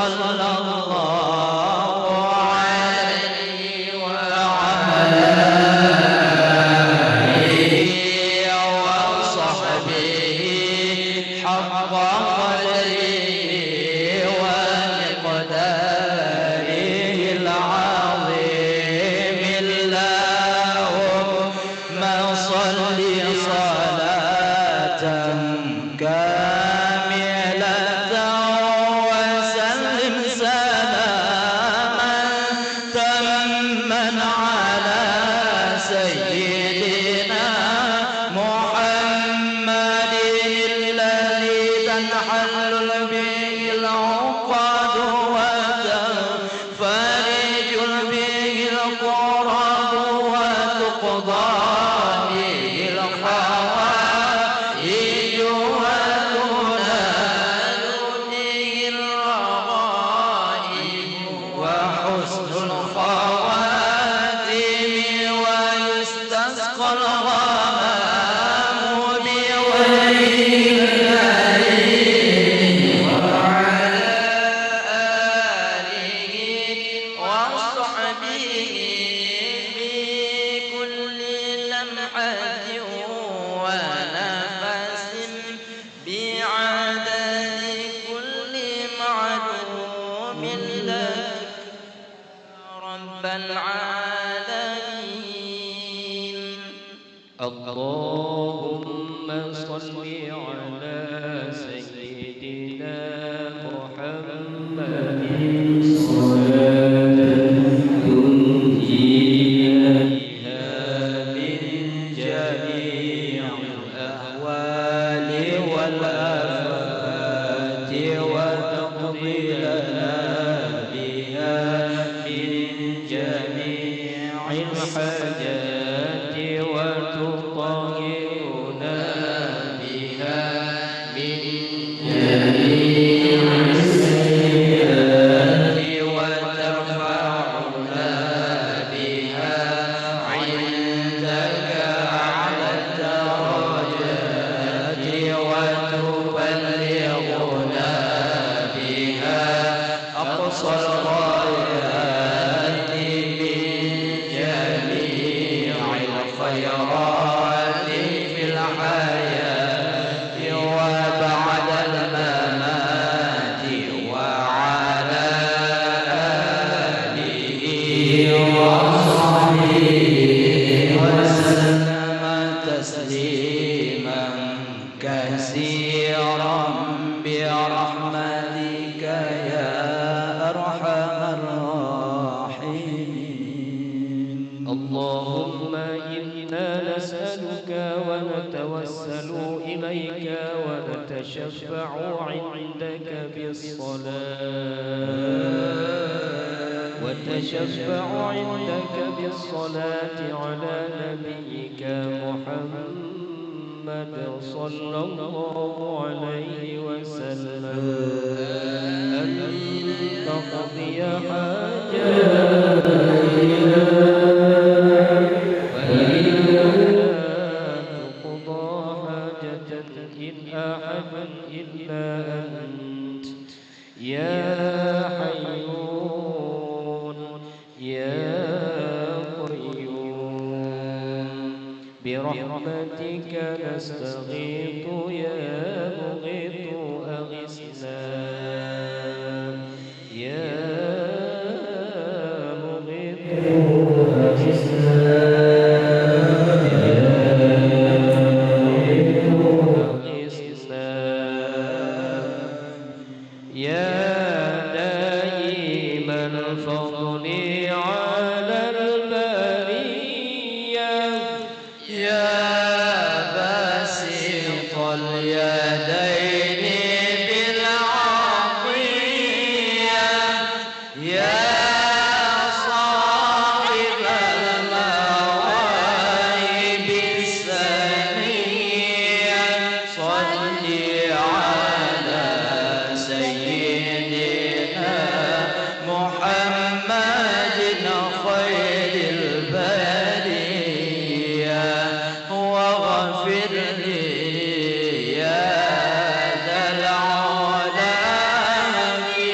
صلى الله عليه وعلى آله وصحبه حق قدره ومقداره العظيم. اللهم صل صلاة كاملة وسلم سلاما تاما على سيدنا محمد الذي تنحل به العقد وتنفرج به الكرب وتقضى به الحوائج وتنال به الرغائب وحسن الخواتم ويستسقى الغمام بوجه وعلى آله وصحبه في كل لمحة ونفس بعدد كل معلوم لك رب العالمين. اللهم صل على سيدنا محمد صلاة تنجينا بها من جميع الأهوال والآفات وتقضي لنا بها من جميع الحاجات وتطهرنا بها من جميع السيئات وترفعنا بها عندك أعلى الدرجات وتبلغنا بها أقصى الغايات من جميع الخيرات في الحياة وبعد الممات وعلى آله وصحبه وسلم تسليما كثيرا برحمتك يا أرحم الراحمين. اللهم إنا نسألك ونتوسل إليك ونتشفع عندك بالصلاة على نبيك محمد صلى الله عليه وسلم أن تقضي حاجاتنا تقضى حاجة إن أحد إلا أنت يا حيون يا قيوم برحمتك نستغيث يا مغيث أغثنا يا مغيث أغثنا يا دائم الفضل على البرية يا باسط اليدين بالعطية يا صاحب المواهب السنية صل على سيدنا محمد خير البرية واغفر لي يا ذا العلا في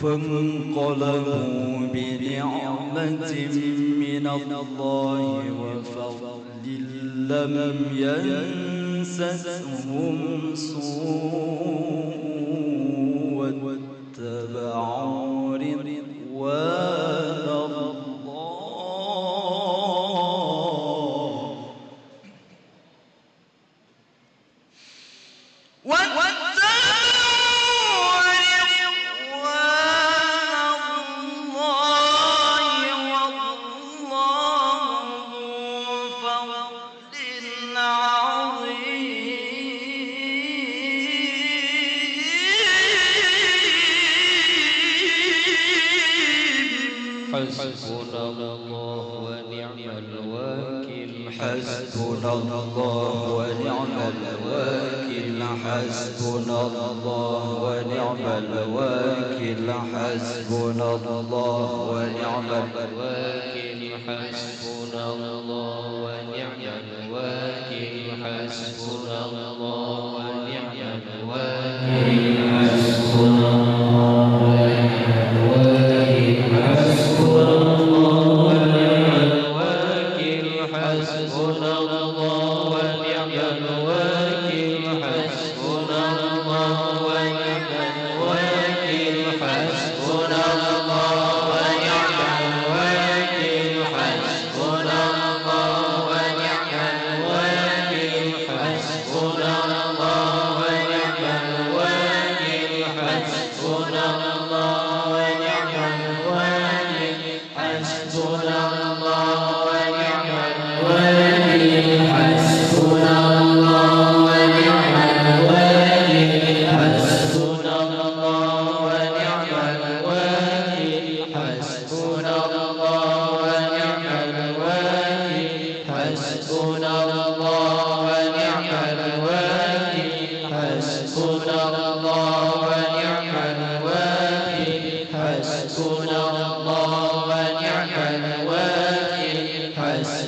فانقلبوا بنعمة من الله وفضل لم يمسسهم سوء واتبعوا رضوان حسبنا الله ونعم الوكيل حسبنا الله ونعم الوكيل حسبنا الله ونعم الوكيل حسبنا الله ونعم الوكيل حسبنا الله ونعم الوكيل حسبنا الله ونعم الوكيل حسبنا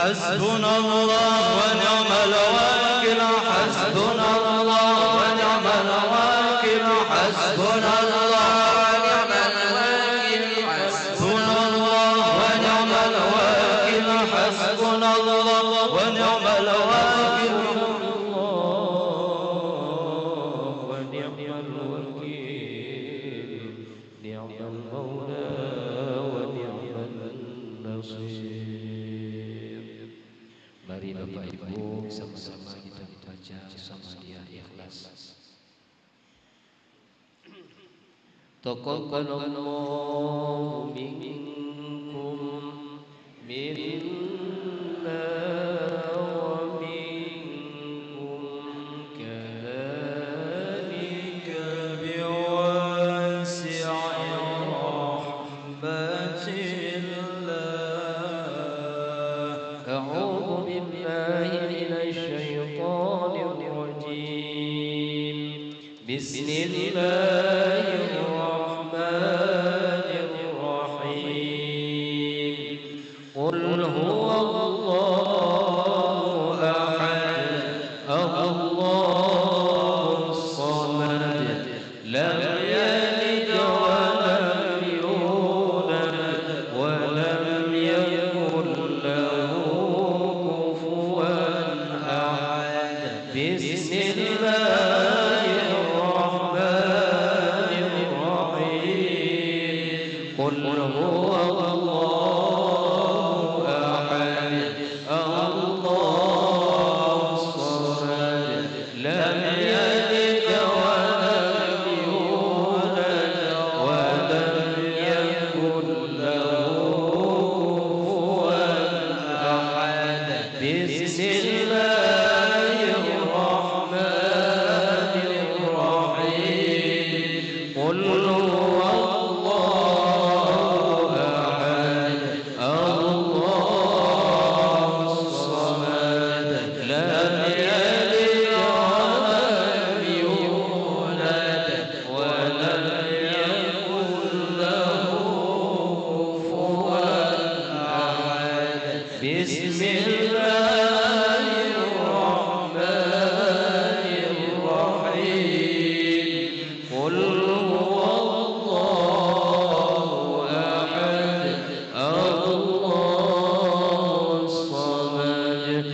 حسبنا الله ونعم الوكيل حسبنا الله ونعم الوكيل حسبنا الله ونعم الوكيل حسبنا الله ونعم الوكيل حسبنا الله ونعم الوكيل ونعم الوكيل نعم المولى ونعم النصير. Mari Bapak Ibu sama-sama kita baca sama dia ikhlas. Taqabbalallahu minkum minna wa minkum kadhalika بواسع رحمة الله. أعوذ بالله من الشيطان الرجيم. بسم الله الرحمن الرحيم. قل هو الله أحد الله الصمد لم يلد ولم يولد ولم يكن له كفوا أحد. بسم الله الرحمن الرحيم. قل هو الله أحد الله الصمد لم يلد ولم يولد ولم يكن له كفوا أحد. بسم الله الرحمن الرحيم. قل هو الله أحد الله الصمد لم يلد ولم يولد ولم يكن له كفوا أحد. بسم الله الرحمن الرحيم. قل هو الله أحد الله الصمد لم يلد ولم يولد ولم يكن له كفوا أحد. بسم الله الرحمن الرحيم. قل هو الله أحد الله الصمد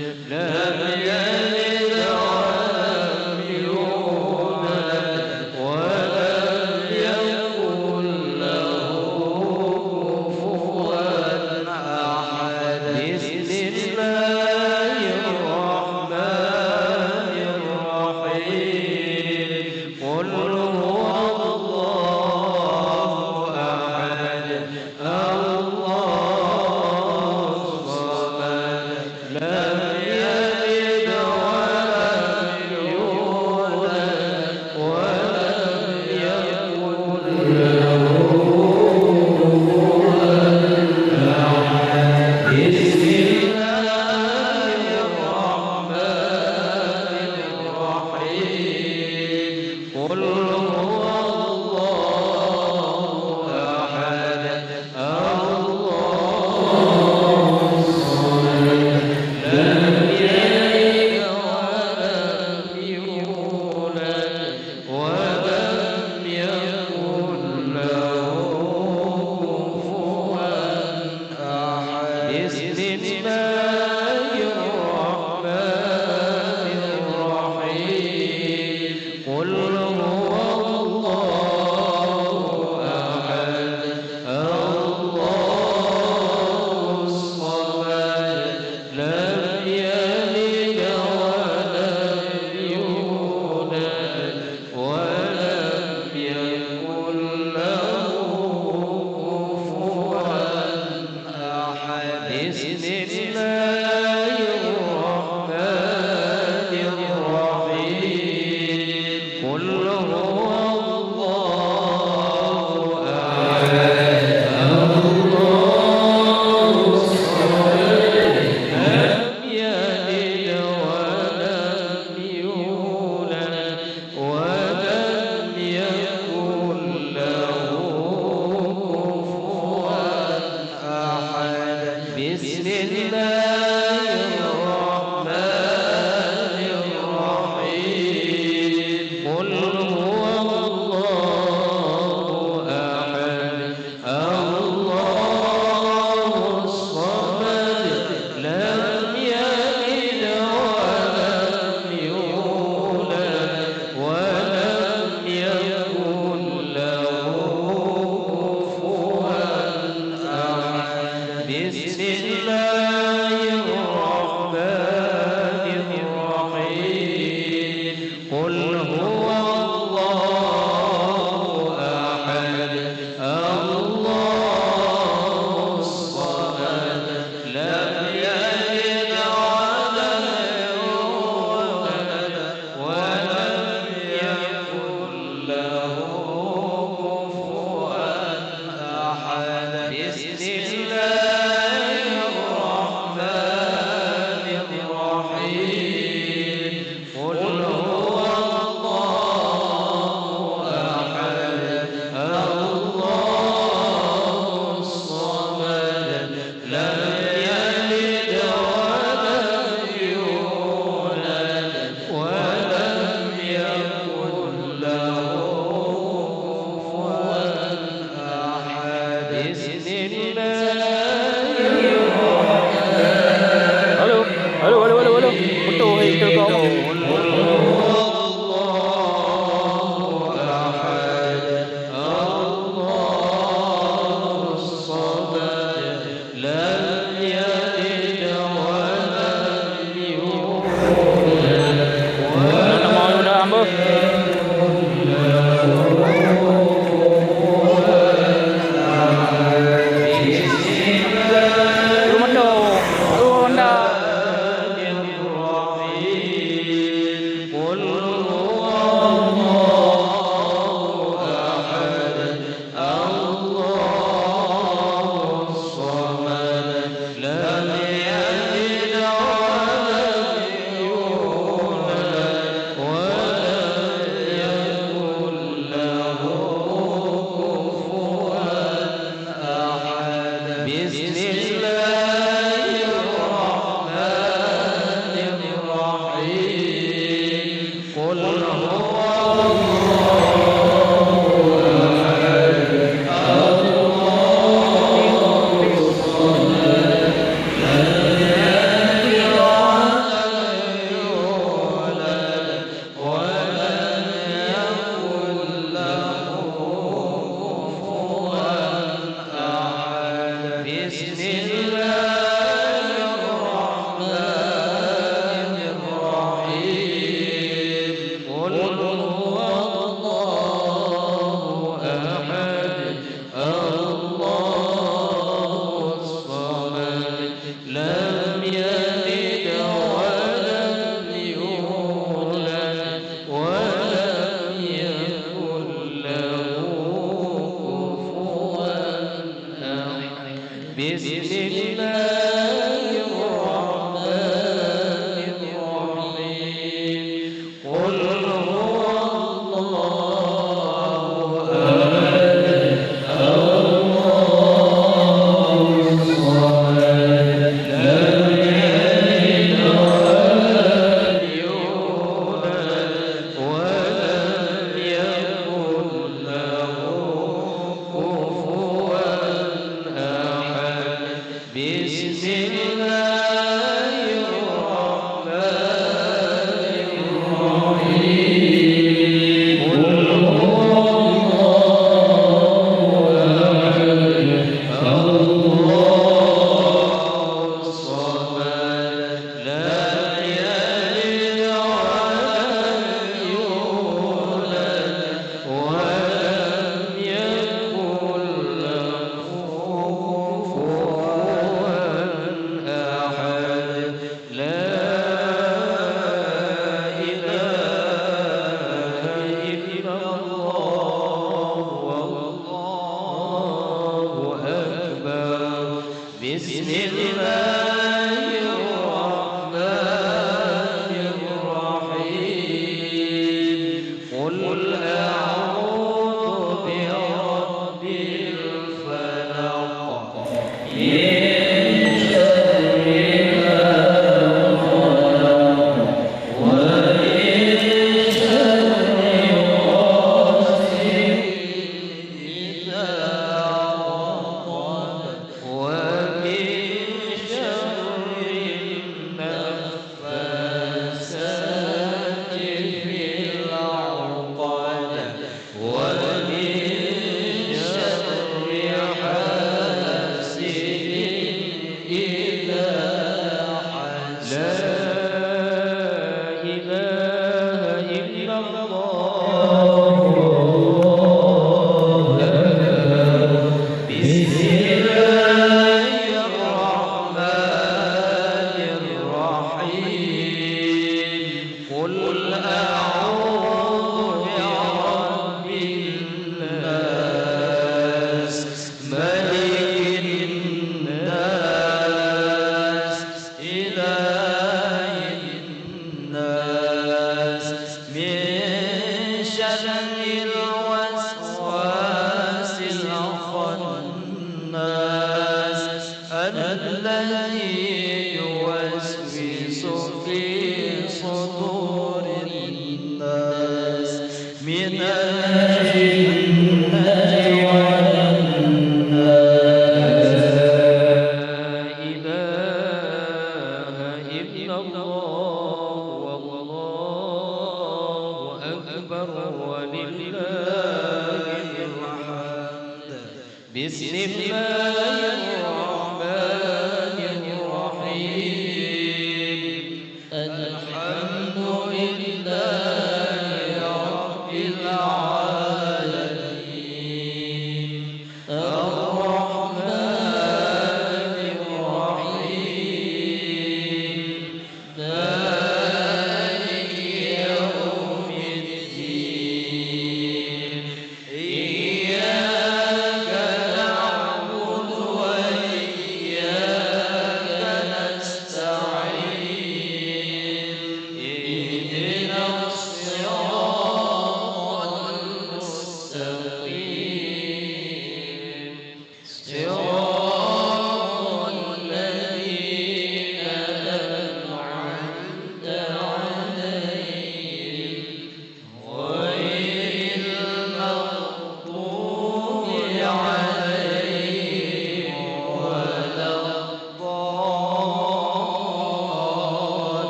لم يلد ولم يولد ولم يكن له بسم الله الرحمن الرحيم. قل هو الله أحد الله بسم الله الرحمن الرحيم قل هو الله أحد الله الصمد لم يلد ولم يولد ولم يكن له كفوا أحد بسم الله الرحمن الرحيم قل هو الله أحد الله الصمد لم يلد ولم يولد ولم يكن له كفوا أحد بسم الله الرحمن الرحيم قل هو الله أحد الله الصمد لم يلد ولم يولد ولم يكن له كفوا أحد لا إله إلا الله والله أكبر بسم الله الرحمن الرحيم قل أعوذ برب الفلق من شر ما خلق ومن شر غاسق إذا وقب ومن شر النفاثات في العقد ومن شر حاسد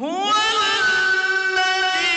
هو الذي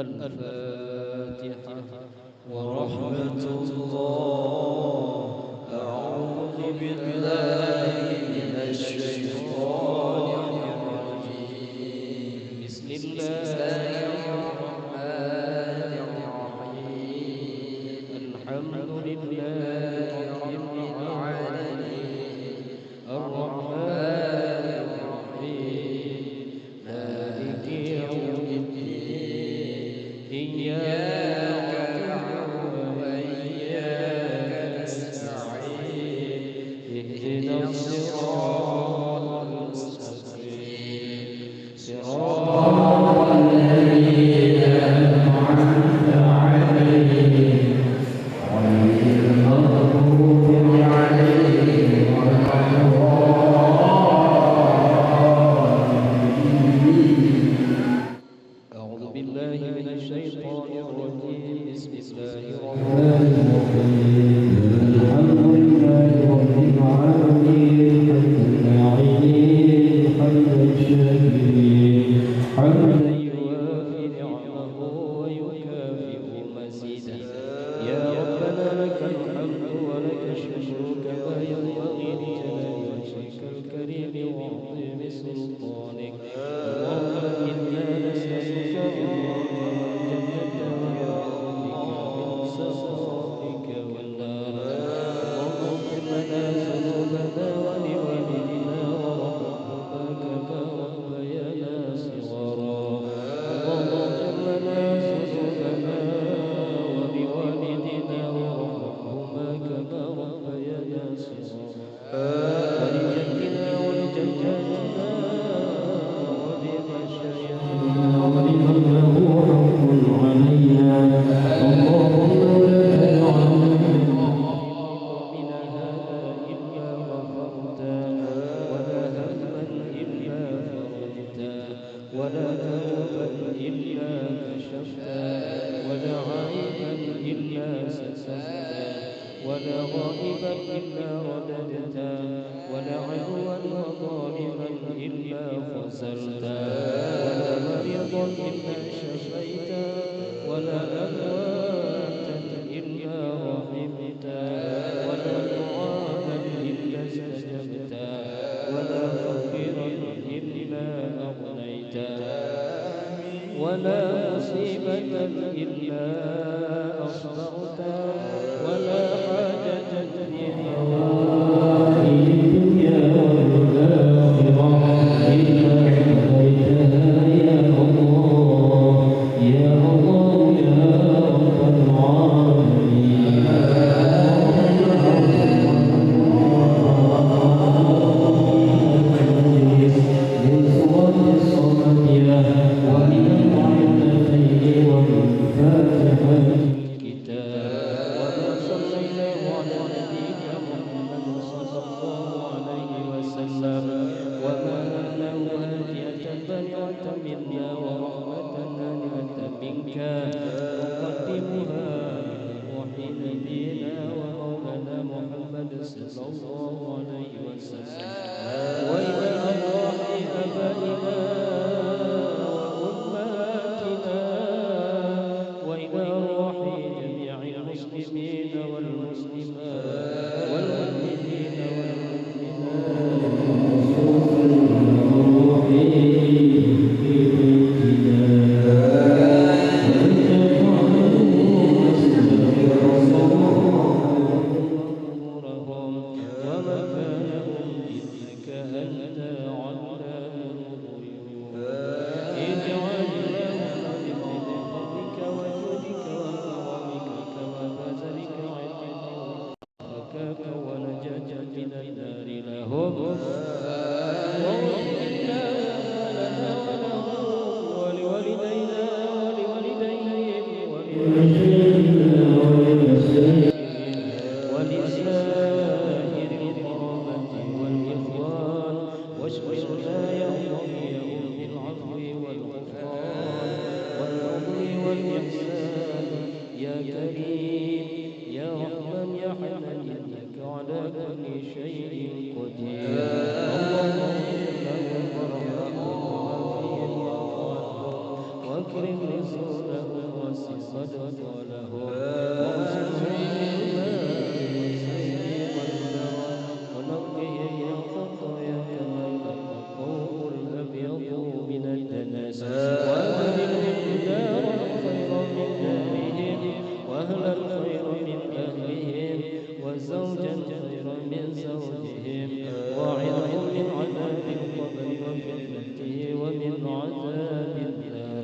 الفاتحة ورحمة الله. أعوذ بالله من الشيطان الرجيم. بسم الله الرحمن الرحيم. الحمد لله رب العالمين الرحمن الرحيم مالك يوم الدين. إياك نعبد وإياك نستعين. اهدنا الصراط المستقيم صراط الذين أنعمت عليهم غير المغضوب عليهم ولا الضالين. أعوذ بالله من الشيطان الرجيم. بسم الله الرحمن الرحيم. الحمد لله رب العالمين الناعمين حمد الشاكرين حمدا يوافي نعمه ويكافئ مزيدا. يا ربنا لك الحمد ولك الشكر كما ينبغي لجلال وجهك الكريم وعظيم سلطانك. اللهم إنا نسألك الجنة ونعوذ بك من سخطك والنار. اللهم اغفر لنا ذنوبنا ولوالدينا وارحمهما كما ربيانا صغارا. اللهم اغفر لنا ذنوبنا ولوالدينا وارحمهما كما ربيانا صغارا. ولجدنا ولجداتنا ولمشايخنا ولمن له حق علينا. اللهم لا تجعلنا من هذا إلا غفرته ولا هما إلا فرجته ولا كربا إلا كشفته ولا عيبا إلا سترته ولا غائبا إلا رددته ولا عدوا وظالما إلا خسرته ولا مريضا إلا شفيته ولا أمواتا إلا رحمته ولا طعاما إلا استجبته ولا فقيرا إلا أغنيته ولا مصيبة إلا أصبرته ولا حاجة في حوائج الدنيا والآخرة إلا قضيتها يا الله يا الله يا رب العالمين. للصلاة الصمدية ومن المعلمين ومن فاتحة الكتاب. وما صلينا على نبينا محمد صلى الله عليه وسلم وما له هدية بلغة منا ورحمة نازلة منك نقدمها بروح نبينا ومولانا محمد صلى الله عليه وسلم وإلى أرواح آبائنا وأمهاتنا وإلى أرواح جميع المسلمين والمسلمات والمؤمنين والمؤمنات. واشغلنا يا وليهم بالعفو والغفران والفضل والإحسان يا كريم يا رحمن يا حنان إنك على كل شيء قدير اللهم واكرم رسوله وسدد له وارزقه ونقيه من خطايا كما ينقى الثوب الابيض من الدنس وادخله دار الخير من دارهم واهل الخير من اهلهم وزوجا خيرا من زوجهم واعظهم من عذاب القبر وفتنته ومن عذاب النار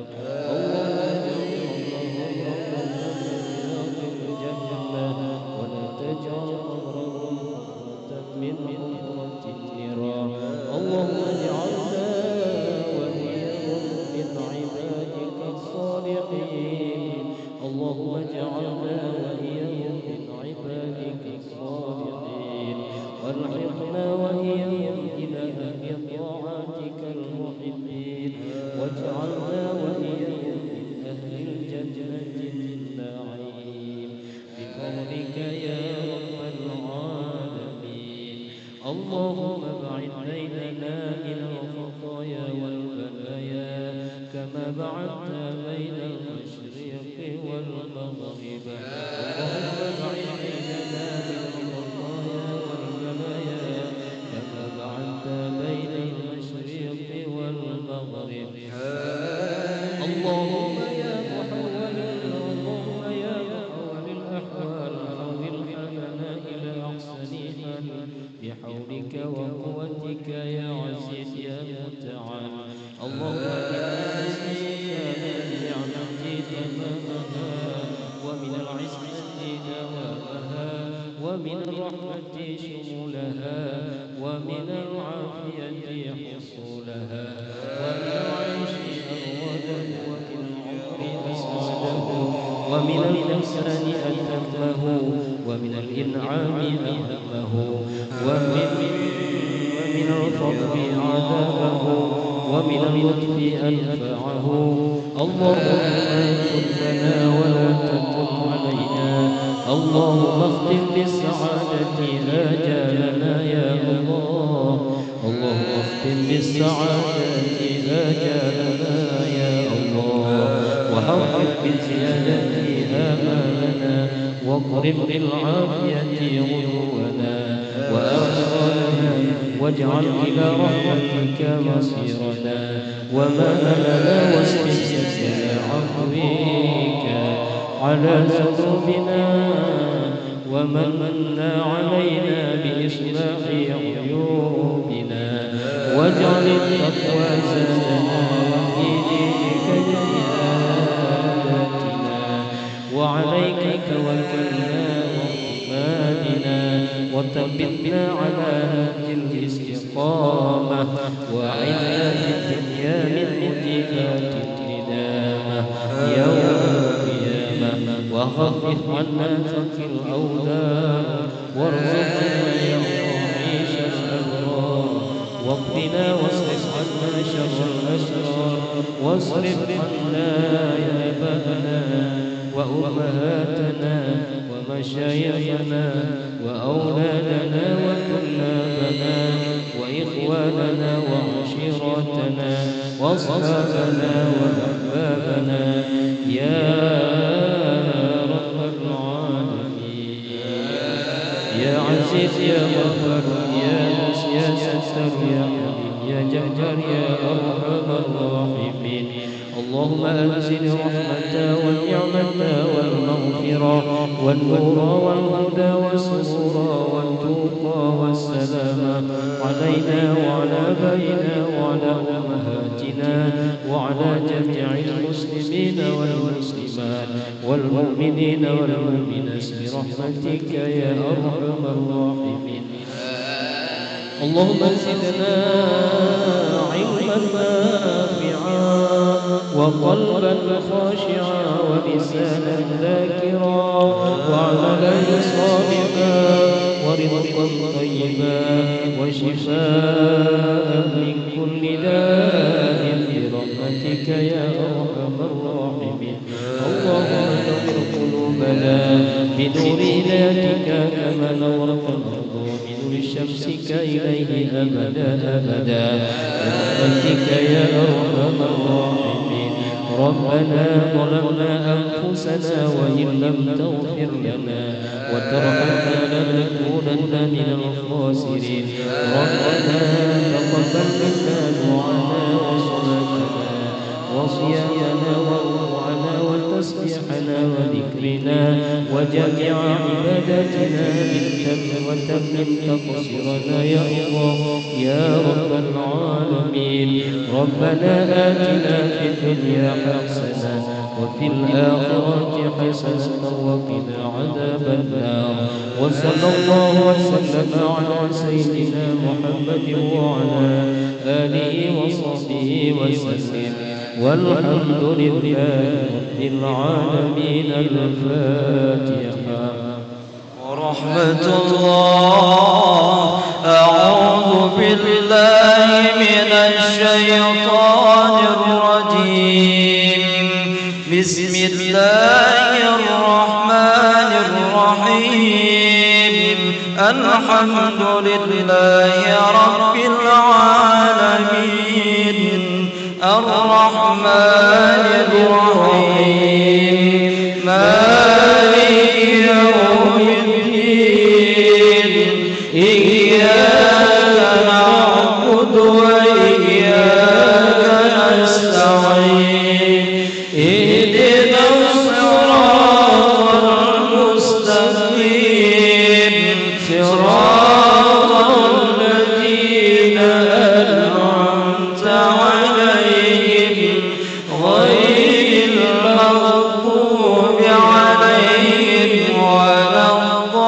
ولا تجعل قبرهم حفرة من حفرة النيران اللهم اجعلنا وإياهم من عبادك الصالحين اللهم اجعلنا وإياهم من عبادك الصالحين والحقنا وإياهم إلى أهل طاعتك المحبين واجعلنا وإياهم من أهل الجنة النعيم بفضلك يا رب العالمين اللهم ابعد بيننا من الخطايا والبلايا كما بعدت بين المشرق والمغرب اللهم ابعد بيننا من الخطايا والبلايا كما بعدت بين المشرق والمغرب اللهم يا محول الأحوال حول حالنا إلى أحسن حال بحولك وقوتك يا عزيز يا متعال اللهم إنا نسألك من النعمة تمامها ومن العزة دوامها ومن الرحمة شمولها ومن العافية حصولها ومن العيش أروده ومن العمر أسعده ومن الإحسان أتمه ومن الإنعام أهمه ومن الفضل عذابه ومن اللطف أنفعه اللهم كن لنا ولا تكن علينا اللهم اختم بالسعادة آجالنا يا الله اللهم اختم بالسعادة آجالنا يا الله وحقق بالزيادة آمالنا واقرب بالعافية غدونا وآخرنا واجعل إلى رحمتك مصيرنا ومآلنا واستجب لعفوك على ذنوبنا ومن علينا بإصلاح عيوبنا واجعل التقوى زادنا في دينك جهاداتنا وعليك توكلنا واعتمادنا وثبتنا على هدي الاستقامة وأعذنا في الدنيا من موجبات الندامة يوم القيامة وخفف عنا ثقل الأوزار وارزقنا يوم عيش الأبرار واقنا واصرف عنا شر الأشرار واصرف عنا يا آباءنا وأمهاتنا ومشايخنا وأولادنا وطلابنا وإخواننا وعشيرتنا وأصحابنا وأحبابنا يا رب العالمين يا عزيز يا غفار يا ستر يا حليم يا جبار يا أرحم الراحمين اللهم أنزل الرحمة والنعمة والمغفرة والنور والهدى والسرور والتقى والسلامة علينا وعلى آبائنا وعلى أمهاتنا وعلى جميع المسلمين والمسلمات والمؤمنين والمؤمنات برحمتك يا أرحم الراحمين اللهم زدنا علما نافعا وقلبا خاشعا ولسانا ذاكرا وعملا صالحا ورزقا طيبا وشفاء من برحمتك يا أرحم الراحمين. ربنا ظلمنا أنفسنا وإن لم تغفر لنا وترحمنا لنكونن من الخاسرين. ربنا تقبل منا دعاءنا وصلاتنا وصيامنا وركوعنا وتسبيحنا وذكرنا وجميع عباداتنا وتمم تقصيرنا يا الله يا رب العالمين. ربنا آتنا في الدنيا حسنة وفي الآخرة حسنة وقنا عذاب النار. وصلى الله وسلم على سيدنا محمد وعلى آله وصحبه وسلم والحمد لله رب العالمين. الفاتحة. ورحمة الله. أعوذ بالله من الشيطان الرجيم. بسم الله الرحمن الرحيم. الحمد لله رب العالمين الرحمن الرحيم مالك يوم الدين. إياك نعبد وإياك نستعين. اهدنا الصراط المستقيم صراط الذين أنعمت عليهم غير المغضوب عليهم ولا الضالين.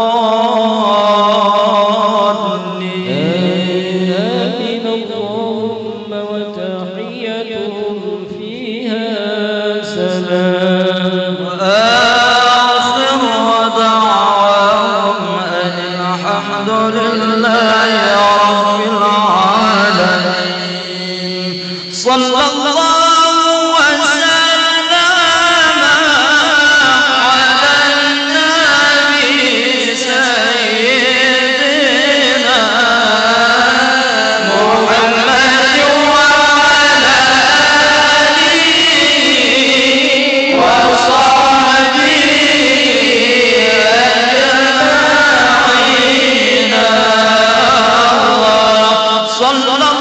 آمين. اللهم وتحيتهم فيها سلام. وآخر دعواهم أن الحمد لله رب العالمين. صلى الله وسلم على النبي سيدنا محمد وعلى آله وصحبه أجمعين. صلى الله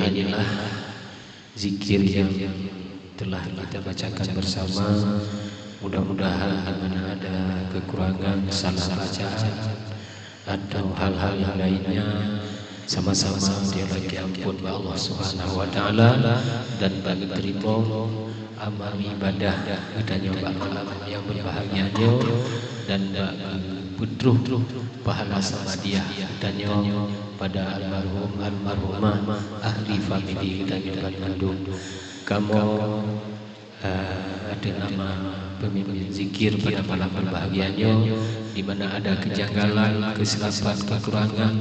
hanyalah zikir yang telah kita bacakan bersama. Mudah-mudahan mana ada kekurangan, salah bacaan atau hal-hal yang lainnya, sama-sama dia lagi ampun Allah Subhanahu wa taala dan bagi terima amal ibadah kita nyoba malam yang berbahagianya dan putruh pahala sama dia dan pada almarhumah ahli famili dan juga mandung kamu ada nama pemimpin zikir pada malam berbahagianya di mana ada kejanggalan, kesilapan, kekurangan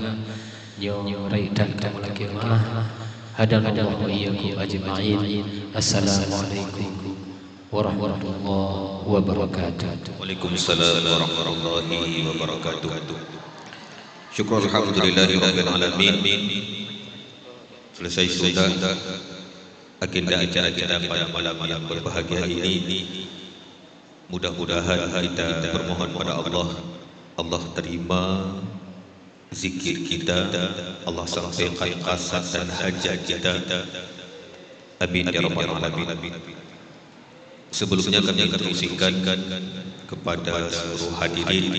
rai dan kamu lagi maaf hadanallahu wa iyyakum ajma'in. Assalamualaikum warahmatullahi wabarakatuh. Waalaikumsalam warahmatullahi wabarakatuh. Syukur alhamdulillahi rabbil alamin. Selesai sudah agenda acara kita pada malam yang berbahagia ini. Mudah-mudahan kita bermohon pada Allah terima zikir kita, Allah sampaikan qasad dan hajat kita. Amin ya rabbal alamin. Sebelumnya kami instruksikan kepada seluruh hadirin,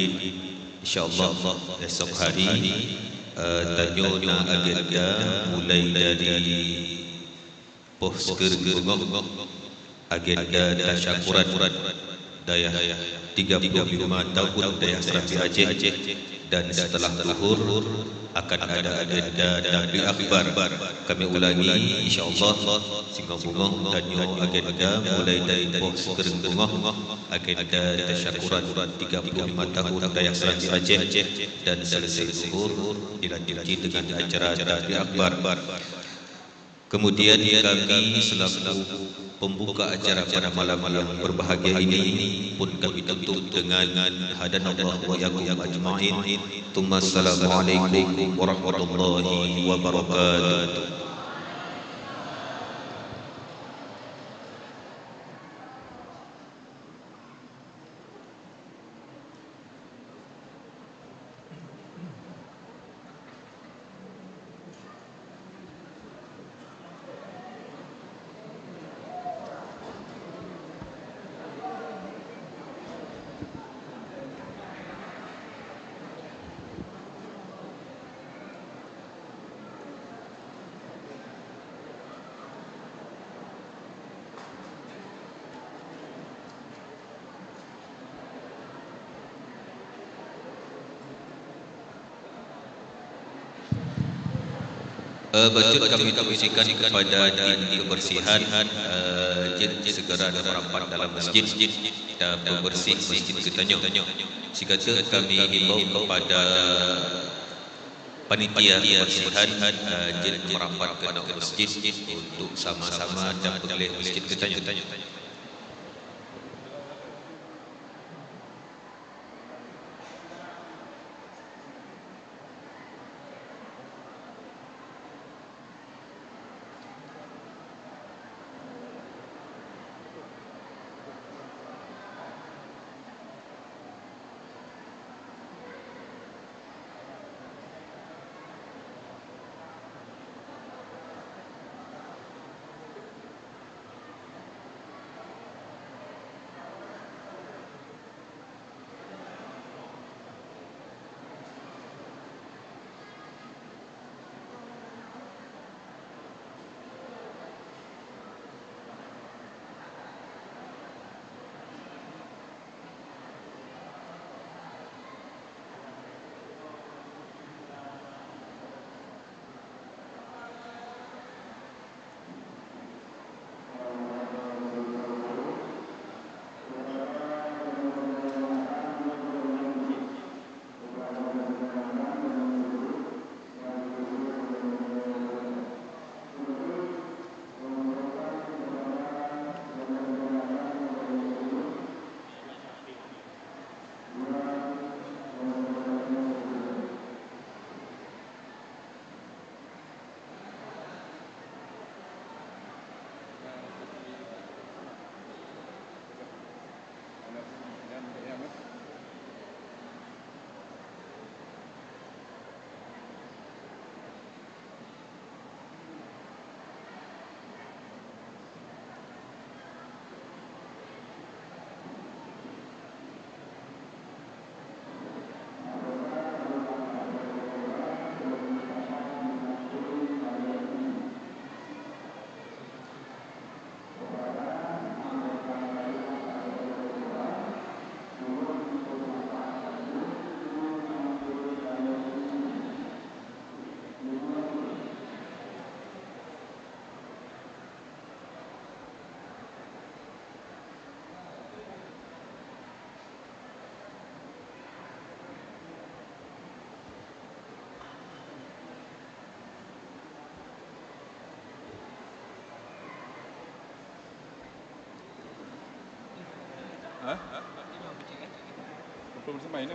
insyaallah esok hari tanyona agenda mulai dari posker gongok agenda tasyakuran daya 35 tahun daya Serabi Aceh, dan setelah zuhur akan ada agenda takbir akbar. Kami ulangi insyaallah Singapura tanyo agenda mulai dari posker gongok agenda tasyakuran 35 tahun daya Serabi Aceh, dan selesai zuhur dilanjutkan dengan acara takbir akbar. Kemudian kami selaku pembuka acara pada malam yang berbahagia ini pun kami tutup dengan hadanallah wa yakum ajma'in. Assalamualaikum warahmatullahi wabarakatuh. Bacot kami usikan kepada din kebersihan, jin segera merapat dalam masjid dan membersih masjid Ketanyo. Sikata kami himbau kepada panitia kebersihan, jin merapat ke masjid untuk sama-sama dan pengelih masjid Ketanyo. Apa bersama ini?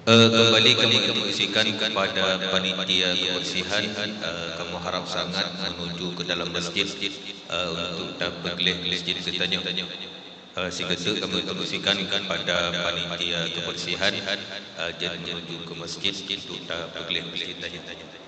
Kembali kami instruksikan kepada panitia kebersihan, kamu harap sangat menuju ke dalam masjid untuk berkelih masjid Ketanyuh. Sehingga kami instruksikan kepada panitia kebersihan jadi menuju ke masjid untuk berkelih masjid Ketanyuh.